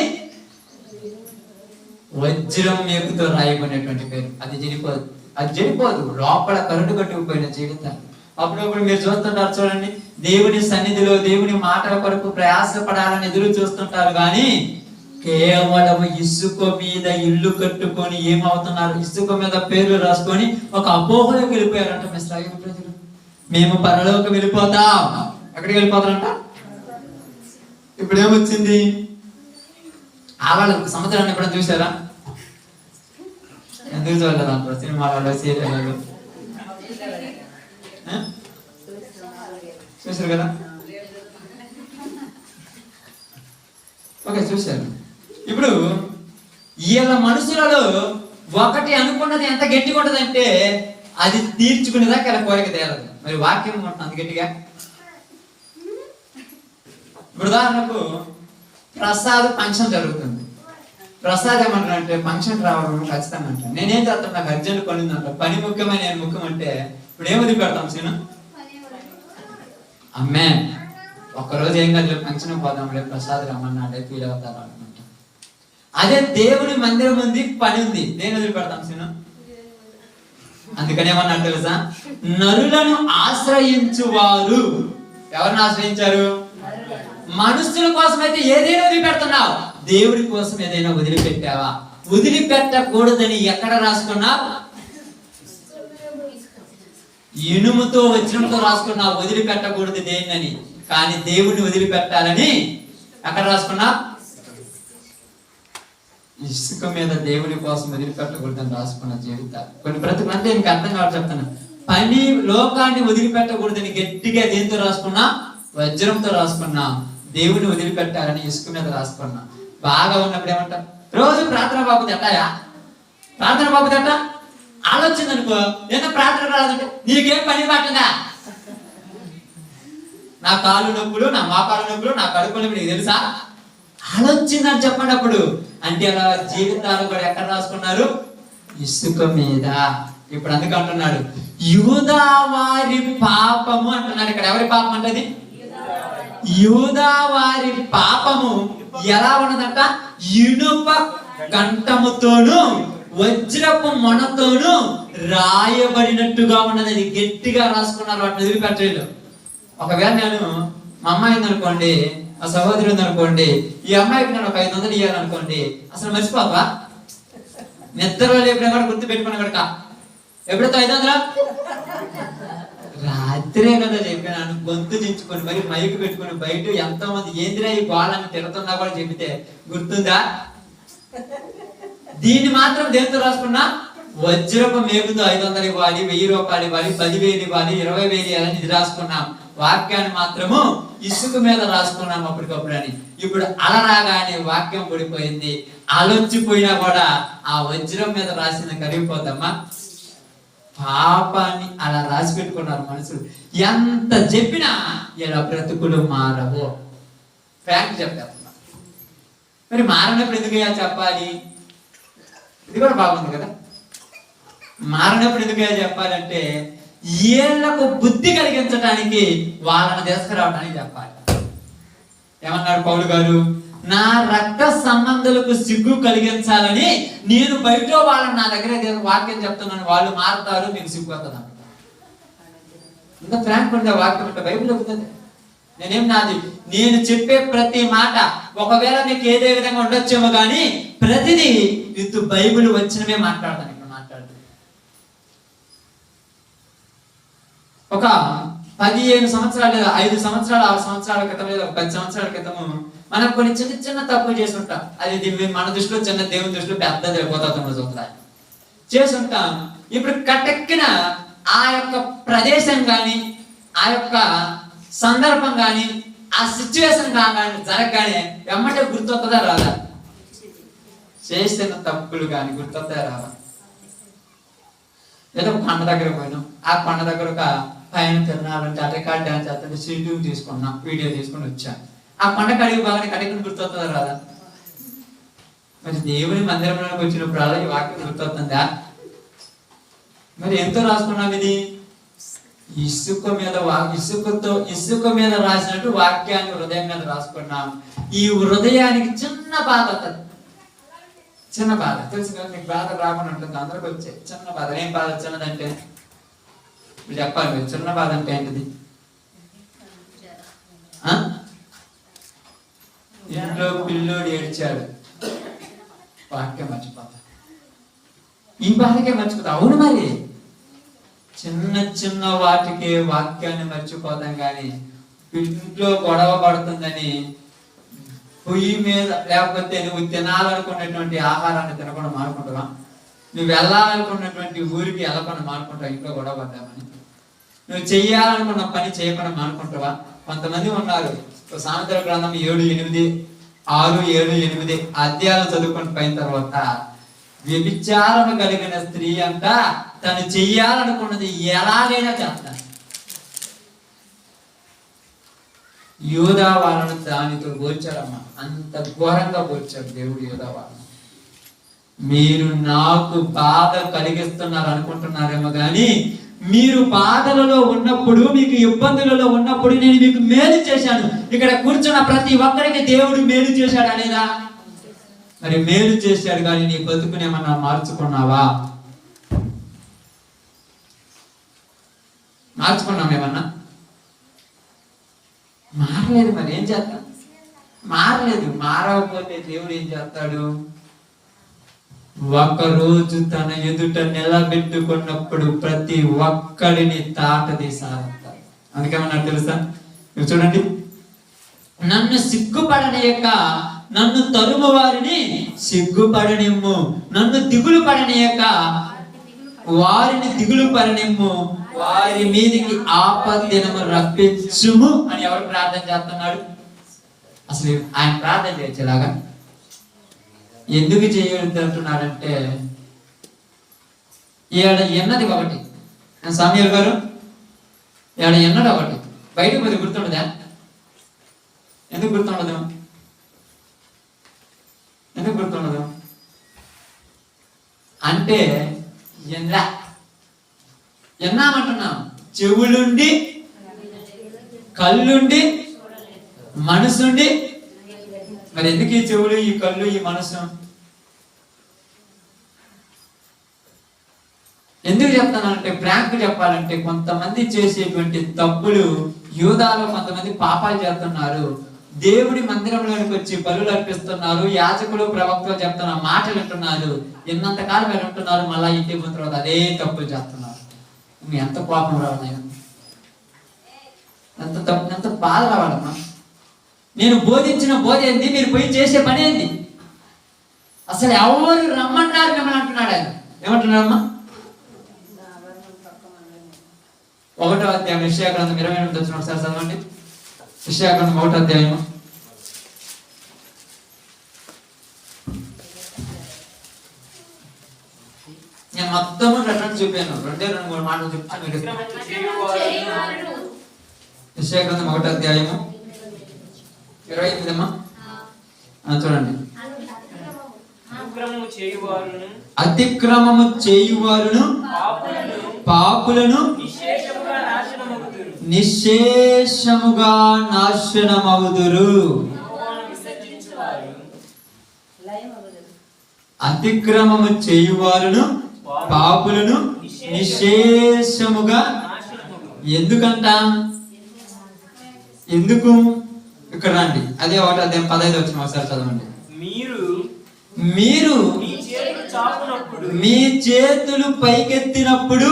[SPEAKER 3] వజ్రం మేకుతో రాయబడినటువంటి పేరు. అది చెడిపోదు, అది చెడిపోదు. లోపల కరుడు కట్టుకుపోయిన జీవితాలు. అప్పుడప్పుడు మీరు చూస్తుంటారు చూడండి, దేవుని సన్నిధిలో దేవుని మాటల కొరకు ప్రయాసపడాలని ఎదురు చూస్తుంటారు, కానీ కేవలం ఇసుక మీద ఇల్లు కట్టుకొని ఏమవుతున్నారు? ఇసుక మీద పేర్లు రాసుకొని ఒక అపోహలోకి వెళ్ళిపోయారంట మీ ఇశ్రాయేలు ప్రజలు. మేము పరలోకి వెళ్ళిపోతాం. ఎక్కడికి వెళ్ళిపోతారంట? ఇప్పుడు ఏమొచ్చింది? ఆవాళ్ళ సముద్రాన్ని ఎప్పుడైనా చూసారా? ఎందుకు చూడలేదు అంటారు? సినిమాలలో, సీరియల్లో చూసారు కదా? ఓకే, చూశారు. ఇప్పుడు వీళ్ళ మనుషులలో ఒకటి అనుకున్నది ఎంత గట్టిగా ఉంటదంటే అది తీర్చుకునేదాకా ఇలా కోరిక తేలదు. మరి వాక్యం అంత గట్టిగా. ఇప్పుడు ఉదాహరణకు ప్రసాద్ ఫంక్షన్ జరుగుతుంది. ప్రసాద్ ఏమంటారంటే ఫంక్షన్ రావడం ఖచ్చితంగా అంటాను. నేనేం చేస్తాను, నాకు అర్జెంట్ పని ఉందంట. పని ముఖ్యమైన నేను ముఖ్యం అంటే ఇప్పుడు ఏమది పెడతాం సీను? అమ్మే ఒక్కరోజు ఏం కాదు, ఫంక్షన్ పోదాం, రేపు ప్రసాద్ రమ్మన్నాడే ఫీల్ అవుతారు అనమాట. అదే దేవుని మందిరం ఉంది, పని ఉంది, నేను వదిలిపెడతాం సీను. అందుకని ఏమన్నా తెలుసా? నరులను ఆశ్రయించువారు. ఎవరిని ఆశ్రయించారు? మనుషుల కోసం అయితే ఏదైనా వదిలిపెడుతున్నావు, దేవుడి కోసం ఏదైనా వదిలిపెట్టావా? వదిలిపెట్టకూడదని ఎక్కడ రాసుకున్నావు? ఇనుముతో వజ్రంతో రాసుకున్నావు వదిలిపెట్టకూడదు దేన్నని. కానీ దేవుడిని వదిలిపెట్టాలని ఎక్కడ రాసుకున్నా? ఇసుక మీద దేవుని కోసం వదిలిపెట్టకూడదని రాసుకున్న జీవితాలు. కొన్ని బ్రతుకులంటే నీకు అర్థం కావాలి చెప్తాను. పని లోకాన్ని వదిలిపెట్టకూడదని గట్టిగా దేంతో రాసుకున్నా? వజ్రంతో రాసుకున్నా. దేవుని వదిలిపెట్టాలని ఇసుక మీద రాసుకున్నా. బాగా ఉన్నప్పుడు ఏమంటా? రోజు ప్రార్థన బాబు తిట్టాయా? ప్రార్థన బాబు తిట్ట ఆలోచన అనుకో, ఏదో ప్రార్థన రాదంటే నీకేం పని పట్టిందా? నా కాళ్ళు నొప్పులు, నా మోకాలు నొప్పులు, నా కడుపు నొప్పులు నీకు తెలుసా? ఆలోచిందని చెప్పండి అప్పుడు. అంటే అలా జీవితాలు కూడా ఎక్కడ రాసుకున్నారు? ఇసుక మీద. ఇప్పుడు అందుకు అంటున్నాడు యూదా వారి పాపము అంటున్నాడు. ఇక్కడ ఎవరి పాపం అంటది? యూదా వారి పాపము ఎలా ఉన్నదంట? ఇనుప కంఠముతోను వజ్రపు మొనతోను రాయబడినట్టుగా ఉన్నది. అది గట్టిగా రాసుకున్నారు. వాటిని వదిలిపెట్టలేదు. ఒకవేళ నేను మా అమ్మాయి ఉందనుకోండి, ఆ సహోదరి ఉందనుకోండి, ఈ అమ్మాయికి నేను ఒక 500 ఇవ్వాలనుకోండి, అసలు మర్చిపోవా? నిద్రలో లేపినా కూడా గుర్తు పెట్టుకున్నా కనుక ఎప్పుడైతే 500 రాత్రే కదా చెప్పినాను. గొంతు దించుకొని మరి మైకు పెట్టుకుని బయట ఎంతో మంది ఏందిరా ఈ గోళాన్ని తిడుతున్నా కూడా చెబితే గుర్తుందా? దీన్ని మాత్రం దేంతో రాసుకున్నా? వజ్రపు మేకుతో 500 ఇవ్వాలి, 1000 రూపాయలు ఇవ్వాలి, 10,000 ఇవ్వాలి, 20,000 ఇవ్వాలని ఇది రాసుకున్నాం. వాక్యాన్ని మాత్రము ఇసుక మీద రాసుకున్నాం అప్పటికప్పుడు అని. ఇప్పుడు అలా రాగానే వాక్యం పడిపోయింది. ఆలోచిపోయినా కూడా ఆ వజ్రం మీద రాసింది కరిగిపోద్దమ్మా. పాపాన్ని అలా రాసి పెట్టుకున్నారు మనుషులు. ఎంత చెప్పినా ఇలా బ్రతుకులు మారవు. ఫ్యాక్ట్ చెప్తా. మరి మారినప్పుడు ఎందుకు చెప్పాలి? ఇది కూడా బాగుంది కదా. మారినప్పుడు ఎందుకు చెప్పాలంటే ఏళ్లకు బుద్ధి కలిగించడానికి, వాళ్ళని తీసుకురావడానికి చెప్పాలి. ఏమన్నాడు పౌలు గారు? నా రక్త సంబంధులకు సిగ్గు కలిగించాలని నేను బయట వాళ్ళని నా దగ్గర వాక్యం చెప్తున్నాను. వాళ్ళు మారుతారు, మీకు సిగ్గు వస్తుంది. ఇంత ఫ్రాంక్ ఉండే వాక్యం అంటే బైబిల్ అవుతుంది. నేను చెప్పే ప్రతి మాట ఒకవేళ మీకు ఏదే విధంగా ఉండొచ్చేమో కానీ ప్రతిదీ విత్ బైబిల్ వచ్చినవే మాట్లాడతాను. ఇక్కడ మాట్లాడుతాను. ఒక 15 సంవత్సరాలు లేదా 5 సంవత్సరాలు 6 సంవత్సరాల క్రితం లేదా 10 సంవత్సరాల క్రితము మనం కొన్ని చిన్న తప్పులు చేసి ఉంటాం. అది మన దృష్టిలో చిన్న, దేవుని దృష్టిలో పెద్దది అయిపోతుంది చేసి ఉంటాం. ఇప్పుడు కటెక్కిన ఆ యొక్క ప్రదేశం కానీ, ఆ యొక్క సందర్భం కానీ, ఆ సిచ్యువేషన్ కానీ జరగగానే వెంబటే గుర్తొస్తుందా రాదా? చేసిన తప్పులు కానీ గుర్తొస్తుందా రాదా? ఏదో కొండ దగ్గర పోయినాం. ఆ కొండ దగ్గర ఒక పైన తిరణాలంటే రికార్డ్ డాన్స్ చేస్తుంటే షెడ్యూల్ తీసుకున్నా, వీడియో తీసుకుని వచ్చాను. ఆ కొండ కడిగి బాగానే కడిగిన గుర్తొస్తుందా రాదా? మరి దేవుని మందిరంలోకి వచ్చినప్పుడు అలా ఈ వాక్యం గుర్తొస్తుందా? మరి ఎంతో రాసుకున్నాం ఇది? ఇసుక మీద రాసినట్టు వాక్యాన్ని హృదయం మీద రాసుకున్నాం. ఈ హృదయానికి చిన్న బాధ అవుతుంది. చిన్న బాధ తెలుసు కదా మీకు. బాధ రాకుండా ఉంటుంది అందరికి వచ్చే చిన్న బాధ. ఏం బాధ చిన్నదంటే? మీరు చెప్పాలి. మీరు చిన్న బాధ అంటే ఏంటిది? ఇంట్లో పిల్లోడు ఏడ్చాడు, వాక్యం మర్చిపోతా. ఈ బాధకే మర్చిపోతా. అవును మరి చిన్న వాటికే వాక్యాన్ని మర్చిపోతాం. కానీ ఇంట్లో గొడవ పడుతుందని పొయ్యి మీద లేకపోతే నువ్వు తినాలనుకున్నటువంటి ఆహారాన్ని తినకుండా మానుకుంటావా? నువ్వు వెళ్ళాలనుకున్నటువంటి ఊరికి వెళ్ళకుండా మానుకుంటావా? ఇంట్లో గొడవ పడ్డామని. నువ్వు చెయ్యాలనుకున్న పని చేయకుండా మానుకుంటావా? కొంతమంది ఉన్నారు. సామెతల గ్రంథం 6-7-8 అధ్యాయాలు చదువుకొని పోయిన తర్వాత వ్యభిచారము కలిగిన స్త్రీ అంట తను చెయ్యాలనుకున్నది ఎలాగైనా చేస్తాను. యోధా వాళ్ళను దానితో పోల్చారమ్మా. అంత ఘోరంగా పోల్చారు దేవుడు యోధా వాళ్ళను. మీరు నాకు బాధ కలిగిస్తున్నారు అనుకుంటున్నారేమో కానీ మీరు బాధలలో ఉన్నప్పుడు, మీకు ఇబ్బందులలో ఉన్నప్పుడు నేను మీకు మేలు చేశాను. ఇక్కడ కూర్చున్న ప్రతి ఒక్కరికి దేవుడు మేలు చేశాడు అనేదా? మరి మేలు చేశాడు కానీ నీ బతుకునేమన్నా మార్చుకున్నావా? మార్చుకున్నామేమన్నా? మారలేదు. మరి ఏం చేస్తాం? మారలేదు. మారకపోతే దేవుడు ఏం చేస్తాడు?
[SPEAKER 2] ఒకరోజు తన ఎదుట నిలబెట్టుకున్నప్పుడు ప్రతి ఒక్కడిని తాట తీసారంటారు. అందుకేమన్నారు తెలుసా? మీరు చూడండి, నన్ను సిగ్గుపడనీయక నన్ను తరుము వారిని సిగ్గుపడనిమ్ము, నన్ను దిగులు పడనీయక వారిని దిగులు పడనిమ్ము, వారి మీదికి ఆపదినము రప్పించుము అని ఎవరు ప్రార్థన చేస్తున్నాడు? అసలు ఆయన ప్రార్థన చేయొచ్చేలాగా ఎందుకు చేయొద్దు అంటున్నాడంటే, ఈడ ఎన్నది ఒకటి, సామ్యూయల్ గారు ఈడ ఎన్నది ఒకటి, బయటకు పోతే గుర్తుండదా? ఎందుకు గుర్తుండదు? ఎందుకు గుర్తుండదు అంటే ఎన్నామంటున్నాం? చెవులుండి, కళ్ళుండి, మనసుండి. మరి ఎందుకు ఈ చెవులు, ఈ కళ్ళు, ఈ మనసు? ఎందుకు చెప్తానంటే, ఫ్రాంక్ చెప్పాలంటే, కొంతమంది చేసేటువంటి తప్పులు, యూదాలో కొంతమంది పాపాలు చేస్తున్నారు. దేవుడి మందిరంలోనికి వచ్చి బలులు అర్పిస్తున్నారు, యాజకులు ప్రవక్తలు చెప్తున్న మాటలు వింటున్నారు, ఎన్నంత కాలం వింటున్నారు, మళ్ళా ఇంటికి పోయిన తర్వాత అదే తప్పులు చేస్తున్నారు. ఎంత కోపం రావాలి, ఎంత బాధ రావాలమ్మా. నేను బోధించిన బోధ ఏంది, మీరు పోయి చేసే పని ఏంది? అసలు ఎవరు రమ్మన్నారు మిమ్మల్ని అంటున్నాడు ఆయన. ఏమంటున్నారమ్మా? 1వ అధ్యాయం యెషయా గ్రంథం 28 వచ్చిన ఒకసారి చదవండి. యెషయా గ్రంథం 1వ అధ్యాయం. నేను మొత్తము రెఫరెన్స్ చూపాను, 2-3 మాటలు చెప్తాను. యెషయా గ్రంథం 1వ అధ్యాయము 28 అమ్మా చూడండి. అతిక్రమము చేయువారును పాపులను నిశ్శేషముగా నాశనమవుదురు. అతిక్రమము చేయువారును పాపులను నిశ్శేషముగా. ఎందుకంట? ఎందుకు? ఇక్కడ రండి, అదే 1వ అధ్యాయం 15 వచ్చిన ఒకసారి చదవండి. మీరు మీ చేతులు పైకెత్తినప్పుడు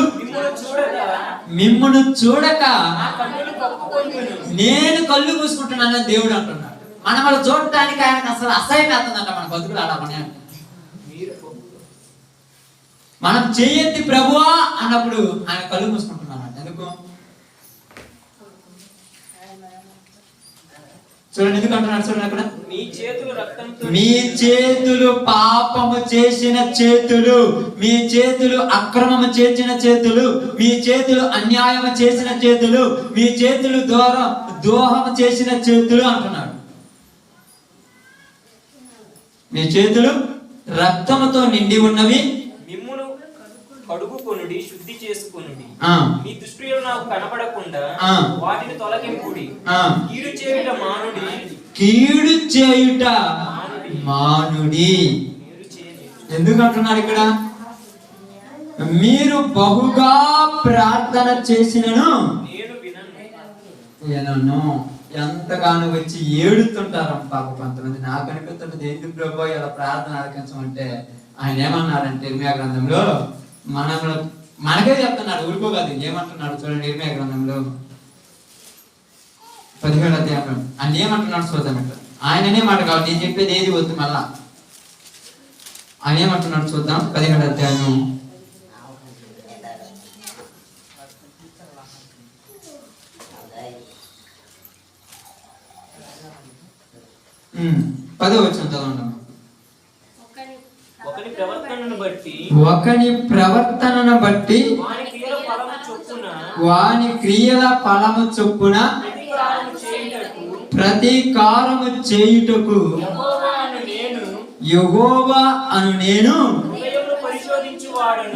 [SPEAKER 2] మిమ్మును చూడక నేను కళ్ళు మూసుకుంటున్నాను దేవుడు అంటున్నాడు. మనం వాళ్ళు చూడటానికి ఆయనకు అసలు అసహ్యం అవుతుందంట మన బతుకులు ఆడమని. మనం చెయ్యెత్తి ప్రభువా అన్నప్పుడు ఆయన కళ్ళు మూసుకుంటున్నానంట. ఎందుకు? చూడండి ఎందుకు అంటున్నాడు, చూడండి అక్కడ. మీ చేతులు పాపము చేసిన చేతులు, మీ చేతులు అక్రమము చేసిన చేతులు, మీ చేతులు అన్యాయము చేసిన చేతులు, మీ చేతులు దోహము చేసిన చేతులు అంటున్నాడు. మీ చేతులు రక్తముతో నిండి ఉన్నవి,
[SPEAKER 4] మిమ్మును కడుగుకొనుడి, శుద్ధి చేసుకొనుడి. మీ దృష్టిలో నాకు కనపడకుండా వాటిని తొలగింపుడి. కీడు చేయుట మానుడి,
[SPEAKER 2] కీడు చేయుట మానుడి. ఎందుకు అంటున్నాడు ఇక్కడ? మీరు బహుగా ప్రార్థన చేసినను వినను. ఎంతగానో వచ్చి ఏడుతుంటారు పాప కొంతమంది. నాకు అనిపిస్తుంటది, ఎందుకు ప్రభు ఇలా ప్రార్థన ఆలకించమంటే, ఆయన ఏమన్నారంటే ఇర్మియా గ్రంథంలో మనకే చెప్తున్నాడు, ఊరుకోగాదు. ఏమంటున్నాడు చూడండి, ఇర్మియా గ్రంథంలో 17వ అధ్యాయం ఆయన ఏమంటున్నాడు చూద్దాం. ఇక్కడ ఆయననే మాట కావాలి, నేను చెప్పేది ఏది వద్దు. మళ్ళా ఆయన ఏమంటున్నాడు చూద్దాం. 17వ అధ్యాయం 10వ వచనం చదవండి. ఒకని ప్రవర్తనను బట్టి వాని క్రియల ఫలము చొప్పున ప్రతీకారము చేయుటకు యెహోవా అను నేను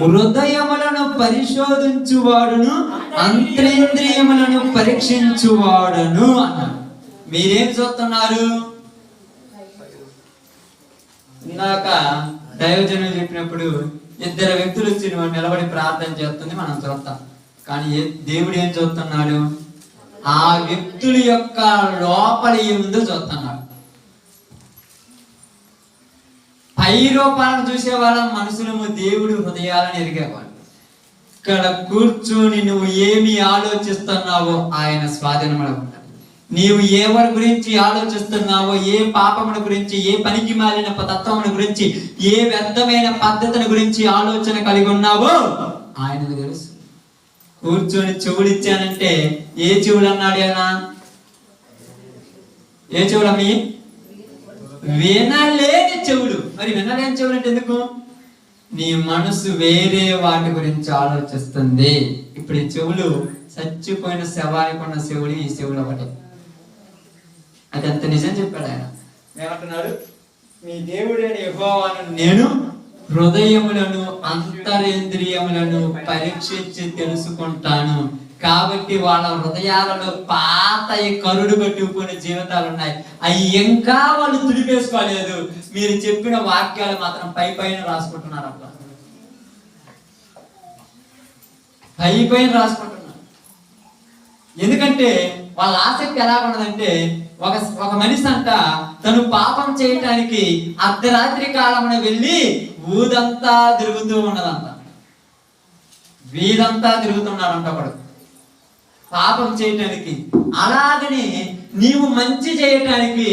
[SPEAKER 2] హృదయములను పరిశోధించువాడును అంతరేంద్రియములను పరీక్షించువాడును అన్నాడు. మీరేం చూస్తున్నారు? ఇందాక దైవజనులు చెప్పినప్పుడు 2 వ్యక్తులు వచ్చి నువ్వు నిలబడి ప్రార్థన చేస్తుంది మనం చూస్తాం. కానీ దేవుడు ఏం చూస్తున్నాడు? ఆ వ్యక్తుల యొక్క లోపల ఏముందో చూస్తున్నాడు.
[SPEAKER 3] పై రూపాలను చూసేవాళ్ళ మనుషులము, దేవుడు హృదయాలను ఎరిగేవాడు. ఇక్కడ కూర్చొని నువ్వు ఏమి ఆలోచిస్తున్నావో ఆయన స్వాధీనమై ఉంటాడు. నీవు ఎవరి గురించి ఆలోచిస్తున్నావో, ఏ పాపముల గురించి, ఏ పనికి మాలిన తత్వముల గురించి, ఏ వ్యర్థమైన పద్ధతుల గురించి ఆలోచన కలిగి ఉన్నావో ఆయనకు తెలుసు. కూర్చొని చెవులు ఇచ్చానంటే ఏ చెవులు అన్నాడు ఆయన? ఏ చెవులమ్మి? వినలేని చెవులు. మరి వినలేని చెవులు అంటే ఎందుకు? నీ మనసు వేరే వాటి గురించి ఆలోచిస్తుంది. ఇప్పుడు ఈ చెవులు చచ్చిపోయిన శవానికి ఉన్న చెవులు, ఈ చెవులు ఒకటే. అది అంత నిజం చెప్పాడు ఆయన. ఏమంటున్నాడు? మీ దేవుడైన యెహోవాను నేను హృదయములను అంతరేంద్రియములను పరీక్షించి తెలుసుకుంటాను. కాబట్టి వాళ్ళ హృదయాలలో పాత కరుడు కట్టుకునే జీవితాలు ఉన్నాయి. అవి ఇంకా వాళ్ళు తుడిపేసుకోలేదు. మీరు చెప్పిన వాక్యాలు మాత్రం పైన రాసుకుంటున్నారు. అట్లా పైన రాసుకుంటున్నారు. ఎందుకంటే వాళ్ళ ఆసక్తి ఎలా ఉన్నదంటే, ఒక మనిషి అంట తను పాపం చేయటానికి అర్ధరాత్రి కాలమున వెళ్ళి ఊదంతా తిరుగుతూ ఉన్నదంట. వీధంతా తిరుగుతున్నాడంట ఒకడు పాపం చేయటానికి. అలాగనే నీవు మంచి చేయటానికి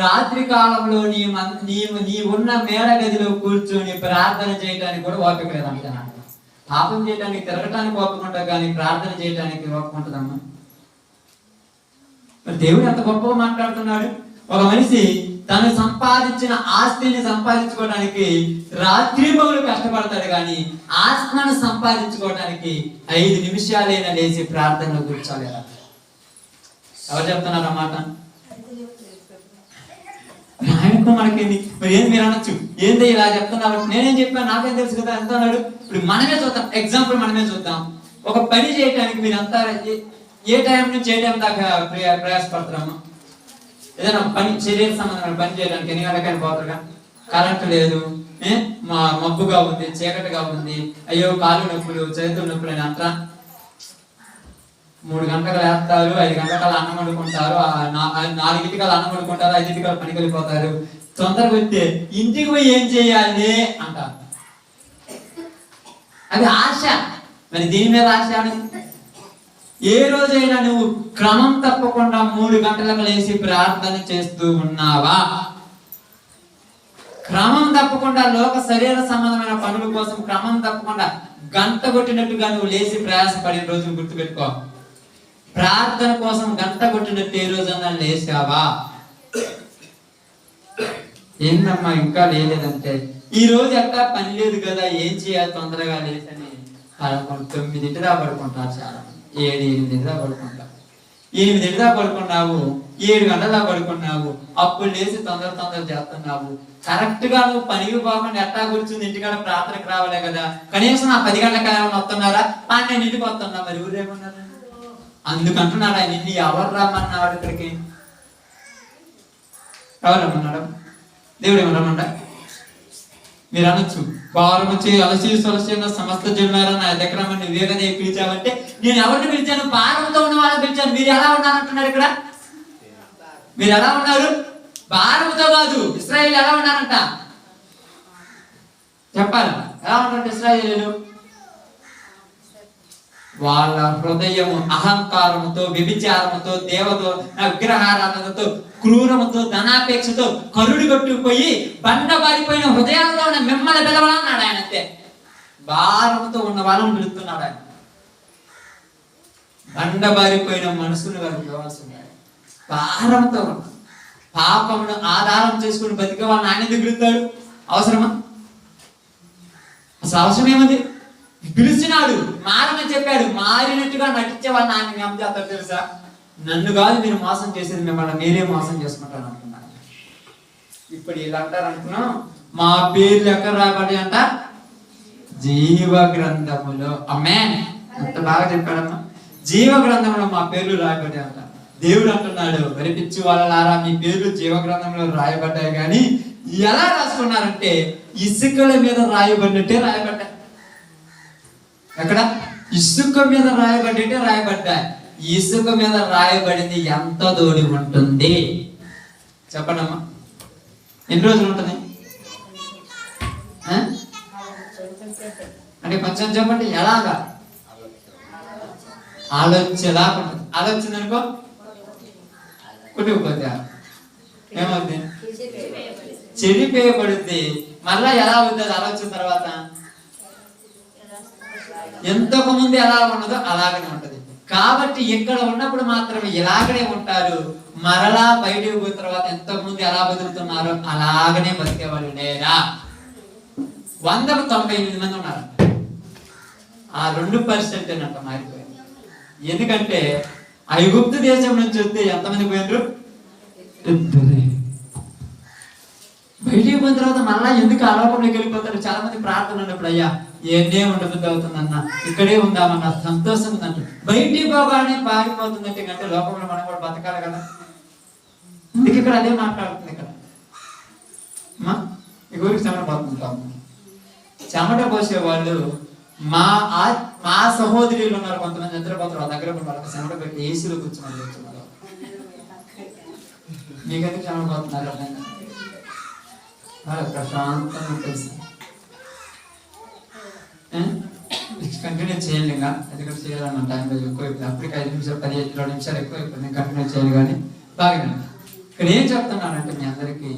[SPEAKER 3] రాత్రి కాలంలో నీవున్న మేడ గదిలో కూర్చొని ప్రార్థన చేయటానికి కూడా ఓపిక లేదంట. పాపం చేయటానికి తిరగటానికి ఓపిక ఉంటుంది, కానీ ప్రార్థన చేయటానికి ఓపిక ఉంటుందమ్మా. మరి దేవుడు ఎంత గొప్పగా మాట్లాడుతున్నాడు. ఒక మనిషి తను సంపాదించిన ఆస్తిని సంపాదించుకోవడానికి రాత్రి పగలు కష్టపడతాడు, కానీ ఆత్మను సంపాదించుకోవడానికి 5 నిమిషాలైనా లేచి ప్రార్థనలో కూర్చోవాలి. ఎవరు చెప్తున్నారు అన్నమాట? ఆయనకు మనకేంది? మరి ఏంది మీరు అనొచ్చు, ఏంది ఇలా చెప్తున్నారు? నేనేం చెప్పాను, నాకేం తెలుసు కదా ఎంత అన్నాడు. ఇప్పుడు మనమే చూద్దాం, ఎగ్జాంపుల్ మనమే చూద్దాం. ఒక పని చేయటానికి మీరంతా ఏ టైం నుంచి ఏ టైం దాకా ప్రయాసపడతారమ్మా? ఏదైనా పని, శరీర సంబంధమైన పని చేయడానికి ఎన్ని గంటలకైనా పోతారుగా. కరెంట్ లేదు, మబ్బుగా ఉంది, చీకటిగా ఉంది, అయ్యో కాళ్ళు నొప్పులు, చేతులు నొప్పులు అని అంటా 3 గంటలకు లేస్తారు, 5 గంటల అన్నం వండుకుంటారు, 4 అన్నం వండుకుంటారు, 5 పనికి వెళ్ళిపోతారు. తొందరగా వస్తే ఇంటికి పోయి ఏం చేయాలి అంటారు. అది ఆశ. మరి దీని మీద ఆశ. ఏ రోజైనా నువ్వు క్రమం తప్పకుండా 3 గంటలకు లేచి ప్రార్థన చేస్తూ ఉన్నావా? క్రమం తప్పకుండా లోక శరీర సంబంధమైన పనుల కోసం క్రమం తప్పకుండా గంట కొట్టినట్టుగా నువ్వు లేచి ప్రయాసపడిన రోజును గుర్తుపెట్టుకో. ప్రార్థన కోసం గంట కొట్టినట్టు ఏ రోజన్నా లేచావా? ఏందమ్మా ఇంకా లేదంటే, ఈ రోజు ఎట్లా పని లేదు కదా, ఏం చేయాలి తొందరగా లేచని 9 దా పడుకుంటారు. చాలా 7-8 దా పడుకుంటావు. 8 దా పడుకున్నావు, 7 గంటలా పడుకున్నావు, అప్పుడు లేచి తొందర చేస్తున్నావు. కరెక్ట్ గా నువ్వు పనికి పోకుండా ఎట్టా కూర్చుంది ఇంటికాడ ప్రార్థనకు రావాలే కదా. కనీసం 10 గంటలకు ఏమైనా వస్తున్నారా? 12ంటికి వస్తున్నా. మరి ఊరేమన్నారు? అందుకంటున్నాడు ఆయన, నిన్ను ఎవరు రమ్మన్నాడు ఇక్కడికి? ఎవరు రమ్మన్నాడు? దేవుడు ఏమన్నా? మీరు అనొచ్చు, వారం వచ్చి అలసి సమస్త జన్మారా నా దగ్గర నువ్వేగా పిలిచావంటే, నేను ఎవరిని పిలిచాను? భారంతో ఉన్న వాళ్ళని పిలిచాను. మీరు ఎలా ఉన్నారంటున్నారు ఇక్కడ? మీరు ఎలా ఉన్నారు? భారంతో కాదు. ఇశ్రాయేలు ఎలా ఉన్నారంట చెప్పాలి. ఎలా ఉన్నారంట ఇశ్రాయేలు? వాళ్ళ హృదయము అహంకారముతో, వ్యభిచారముతో, విగ్రహారాధనతో, క్రూరముతో, ధనాపేక్షతో కరుడు కొట్టుకుపోయి బండబారిపోయిన హృదయాలతో ఉన్న మిమ్మల్ని పిలవాలన్నాడు ఆయన. అంతే, భారంతో ఉన్న వాళ్ళని పిలుస్తున్నాడు ఆయన. బండబారిపోయిన మనసును వారు పిలవాల్సింది. భారంతో ఉన్న పాపమును ఆధారం చేసుకుని బతికే వాళ్ళని ఆయన ఎందుకు పిలుస్తాడు? అవసరమా? అసలు అవసరం ఏముంది? పిలిచినాడు, మారని చెప్పాడు. మారినట్టుగా నటించే వాళ్ళని ఆయన ఏం చేస్తాడు తెలుసా? నన్ను కాదు మీరు మోసం చేసేది, మిమ్మల్ని మీరే మోసం చేసుకుంటారు అనుకున్నాను. ఇప్పుడు వీళ్ళు అంటారు అనుకున్నాం, మా పేర్లు ఎక్కడ రాబడి అంట? జీవ గ్రంథములో. ఆమేన్. ఎంత బాగా చెప్పాడమ్మా. జీవ గ్రంథంలో మా పేర్లు రాయబడి అంట. దేవుడు అంటున్నాడు, మరి పిచ్చి వాళ్ళలారా, మీ పేర్లు జీవ గ్రంథంలో రాయబడ్డాయి, కానీ ఎలా రాసుకున్నారంటే ఇసుకల మీద రాయబడినట్టే రాయబడ్డాయి. ఎక్కడ? ఇసుక మీద రాయబడితే రాయబడ్డాయి. ఇసుక మీద రాయబడింది ఎంత దూడి ఉంటుంది చెప్పండమ్మా? ఎన్ని రోజులు ఉంటుంది? అంటే కొంచెం చెప్పండి, ఎలాగా? ఆలోచనలాగా ఉంటుంది. ఆలోచన అనుకో కుటుంబపోతే ఏమవుద్ది? చెడిపోయబడుద్ది. మళ్ళా ఎలా అవుతుంది ఆలోచన తర్వాత? ఎంతకు ముందు ఎలా ఉన్నదో అలాగనే ఉంటది. కాబట్టి ఇక్కడ ఉన్నప్పుడు మాత్రమే ఇలాగనే ఉంటారు. మరలా బయటకు పోయిన తర్వాత ఎంతకు ముందు ఎలా బతుకుతున్నారో అలాగనే బతికేవాళ్ళు లేరా? 100కు 98 మంది ఉన్నారు. ఆ 2% అంట మారిపోయింది. ఎందుకంటే ఐగుప్తు దేశం నుంచి వస్తే ఎంతమంది పోయినారు? బయటికి పోయిన తర్వాత మళ్ళా ఎందుకు ఆలోకంలోకి వెళ్ళిపోతారు? చాలా మంది ప్రార్థన ఉన్నప్పుడు, అయ్యా ఏనే ఉండబుద్ధి అవుతుందన్న, ఇక్కడే ఉందామన్న సంతోషం ఉందంట. బయటికి పోగానే పారిపోతుందంటే కంటే లోకంలో మనం కూడా బతకాలి కదా. అందుకే ఇక్కడ అదే మాట్లాడుతుంది. ఇక్కడ ఈ ఊరికి చెమట పోతుంటాము. చెమట పోసే వాళ్ళు మా సహోదరులు ఉన్నారు. కొంతమంది నిద్రపోతారు, వాళ్ళ దగ్గర వాళ్ళకి చెమట పెట్టి ఏసీలో కూర్చోమని మీకైతే చెమట పోతున్నారు. ప్రశాంతంగా తెలుసు. కంటిన్యూ చేయాలి. ఇంకా అది కూడా చేయాలన్న టైం ఎక్కువ అయిపోయింది. అప్పటికి 5 నిమిషాలు 15 నిమిషాలు ఎక్కువ అయిపోయింది. కంటిన్యూ చేయాలి. కానీ బాగా ఇక్కడ ఏం చెప్తున్నానంటే మీ అందరికి,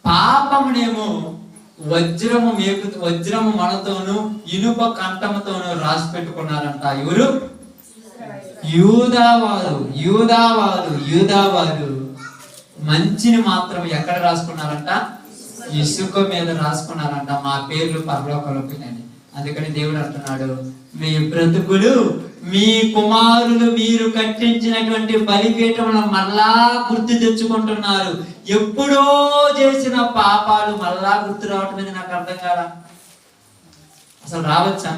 [SPEAKER 3] పాపమునేమో వజ్రము మనతోను ఇనుప కంఠముతోను రాసి పెట్టుకున్నారంట. ఎవరు? యూదావారు మంచిని మాత్రం ఎక్కడ రాసుకున్నారంట? ఇసుక మీద రాసుకున్నారంట. మా పేర్లు పరలోకంలోకి. అందుకని దేవుడు అంటున్నాడు, మీ బ్రతుకులు, మీ కుమారులు మీరు కట్టించినటువంటి బలిపీఠములను మళ్ళా గుర్తు తెచ్చుకుంటున్నారు. ఎప్పుడో చేసిన పాపాలు మళ్ళా గుర్తు రావటం అనేది నాకు అర్థం కాదా? అసలు రావచ్చా?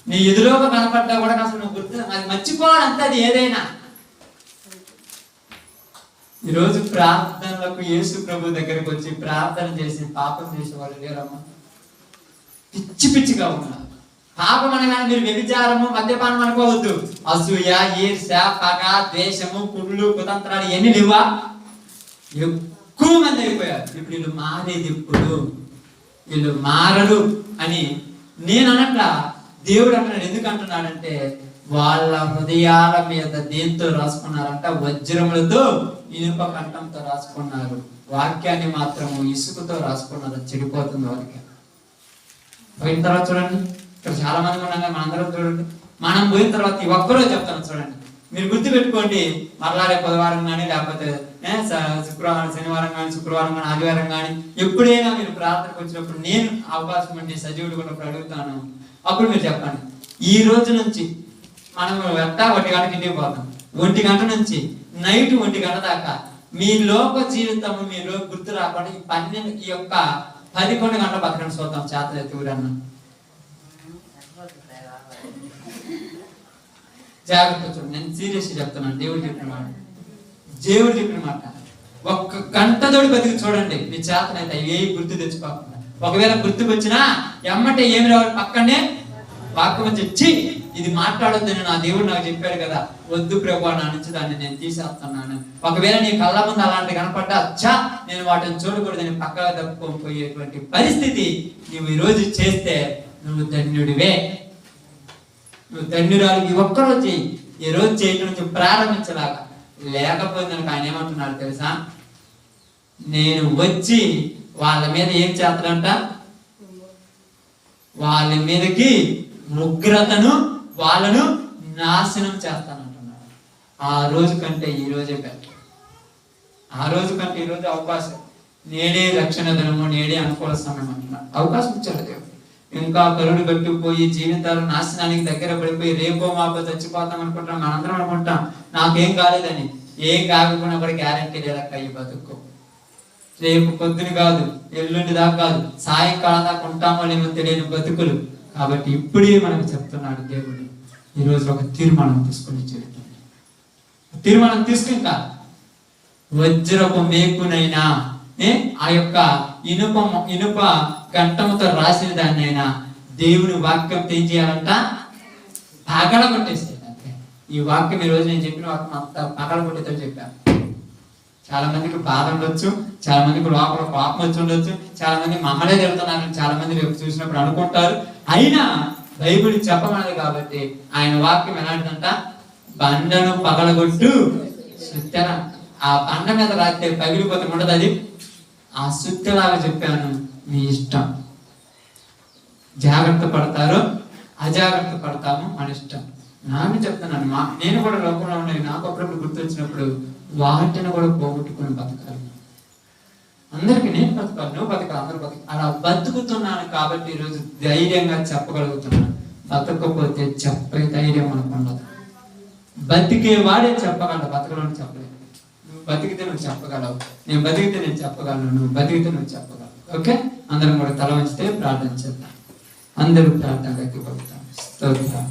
[SPEAKER 3] నీ ఎదురుగా కనపడ్డా కూడా అసలు నువ్వు గుర్తు అది మర్చిపోవాలంటే అది ఏదైనా. ఈరోజు ప్రార్థనలకు యేసు ప్రభు దగ్గరికి వచ్చి ప్రార్థన చేసి పాపం చేసే వాళ్ళు లేరమ్మా. పిచ్చిగా ఉన్నారు. పాపం అనగానే మీరు వ్యభిచారము, మద్యపానం అనుకోవద్దు. అసూయ, ఈర్ష్య, పగ, ద్వేషము, కుళ్ళు, కుతంత్రాలు ఎన్ని లేవా? ఎక్కువ మంది అయిపోయారు. ఇప్పుడు వీళ్ళు మారేది ఎప్పుడు? వీళ్ళు మారరు అని నేను అనట్లా, దేవుడు అంటున్నాడు. ఎందుకు అంటున్నాడంటే వాళ్ళ హృదయాల మీద దేంతో రాసుకున్నారంట? వజ్రములతో ఇనుప కంఠంతో రాసుకున్నారు. వాక్యాన్ని మాత్రము ఇసుకతో రాసుకున్నారు. చెడిపోతుంది వారికి. పోయిన తర్వాత చూడండి, ఇక్కడ చాలా మంది ఉన్నాం. మనందరం చూడండి, మనం పోయిన తర్వాత ఈ ఒక్కరోజు చెప్తాను చూడండి. మీరు గుర్తు పెట్టుకోండి. మరలా రేపు బుధవారం కానీ, లేకపోతే శుక్రవారం, శనివారం కానీ, శుక్రవారం కానీ, ఆదివారం కానీ, ఎప్పుడైనా మీరు ప్రార్థనకు వచ్చినప్పుడు నేను అవకాశం ఉండి సజీవుడు ఉన్నప్పుడు అడుగుతాను. అప్పుడు మీరు చెప్పండి. ఈ రోజు నుంచి మనం 1 గంటకి ఇంటికి పోతాం. 1 గంట నుంచి నైట్ 1 గంట దాకా మీ లోక జీవితము మీరు గుర్తు రాకుండా ఈ యొక్క 11 గంటలు బతకడం చూద్దాం. చేతలు ఎత్తుకురన్నా జాగ్రత్త చూడండి. నేను సీరియస్గా చెప్తున్నాను. దేవుడు చెప్పిన మాట 1 గంట తోడు బతికి చూడండి. మీ చేతనైతే ఏ గుర్తు తెచ్చుకోకుండా. ఒకవేళ గుర్తుకు వచ్చినా ఎమ్మటే ఏమి రావాలి? పక్కనే వాక్యం చెప్పి ఇది మాట్లాడొద్దని నా దేవుడు నాకు చెప్పాడు కదా, వద్దు ప్రభు, నా నుంచి దాన్ని నేను తీసేస్తున్నాను. ఒకవేళ నీ కళ్ళ ముందు అలాంటి కనపడ్డా, అచ్చా నేను వాటిని చూడకూడదని పక్కగా తప్పుకోపోయేటువంటి పరిస్థితి నువ్వు ఈరోజు చేస్తే నువ్వు ధన్యుడివే, నువ్వు ధన్యురాలు. ఈ ఒక్కరోజు చెయ్యి. ఈ రోజు చేయటం నుంచి ప్రారంభించలాగా. లేకపోతే ఆయన ఏమంటున్నాడు తెలుసా? నేను వచ్చి వాళ్ళ మీద ఏం చేస్తాడంట? వాళ్ళ మీదకి ఉగ్రతను, వాళ్ళను నాశనం చేస్తానంటున్నాడు. ఆ రోజు కంటే ఈ రోజే బెటర్. ఆ రోజు కంటే ఈ రోజు అవకాశం. నేడే రక్షణ దినము, నేడే అనుకూల సమయం అంటున్నాడు. అవకాశం ఇచ్చాడు దేవుడు. ఇంకా కరుడు కట్టుకుపోయి జీవితాలు నాశనానికి దగ్గర పడిపోయి రేపో మాపో చచ్చిపోతాం అనుకుంటాం. మనందరం అనుకుంటాం నాకేం కాలేదని. ఏం కాకపోయినా కూడా గ్యారంటీ లేదక్క ఈ బతుకు. రేపు పొద్దున కాదు, ఎల్లుండి దాకా కాదు, సాయంకాలం దాకా ఉంటామో లేమో తెలియని బతుకులు. కాబట్టి ఇప్పుడే మనకు చెప్తున్నాడు దేవుడు. ఈరోజు ఒక తీర్మానం తీసుకుని చెబుతుంది. తీర్మానం తీసుకుంటా వజ్రపు మేకునైనా, ఆ యొక్క ఇనుప కంఠముతో రాసిన దాన్నైనా దేవుని వాక్యం ఏం చేయాలంట? పగల కొట్టేసేది. అంటే ఈ వాక్యం ఈ రోజు నేను చెప్పిన వాక్యం అంతా పగల కొట్టేతో చెప్పాను. చాలా మందికి బాధ ఉండొచ్చు, చాలా మందికి లోపల కోపం వచ్చి ఉండొచ్చు, చాలా మంది మమ్మల్నే తిడుతున్నారని చాలా మంది రేపు చూసినప్పుడు అనుకుంటారు. అయినా బైబిల్ చెప్పమన్నది కాబట్టి ఆయన వాక్యం ఎలాంటిదంట, బండను పగలగొట్టు సుత్తెన. ఆ బండ మీద రాస్తే పగిలిపోతే ఉండదు అది, ఆ సుత్తెలాగా చెప్పాను, మీ ఇష్టం. జాగ్రత్త పడతారు, అజాగ్రత్త పడతాము మన ఇష్టం. నాకు చెప్తున్నాను, నేను కూడా లోకంలో ఉన్నది నాకు అప్పుడప్పుడు గుర్తొచ్చినప్పుడు వాటిని కూడా పోగొట్టుకుని బతకాలి. అందరికి నేను బతకాలి, నువ్వు బతకాలి, అందరూ బతకాలి. అలా బతుకుతున్నాను కాబట్టి ఈరోజు ధైర్యంగా చెప్పగలుగుతున్నాను. బతకపోతే చెప్పే ధైర్యం మనకు ఉండదు. బతికే వాడే చెప్పగలడు, బతకడం చెప్పలేదు. నువ్వు బతికితే నువ్వు చెప్పగలవు, నేను బతికితే నేను చెప్పగలను, నువ్వు బతికితే నువ్వు చెప్పగలవు. ఓకే, అందరం కూడా తల వంచితే ప్రార్థన చేద్దాం. అందరూ ప్రార్థన గట్టిపడతాం. స్తోత్రం.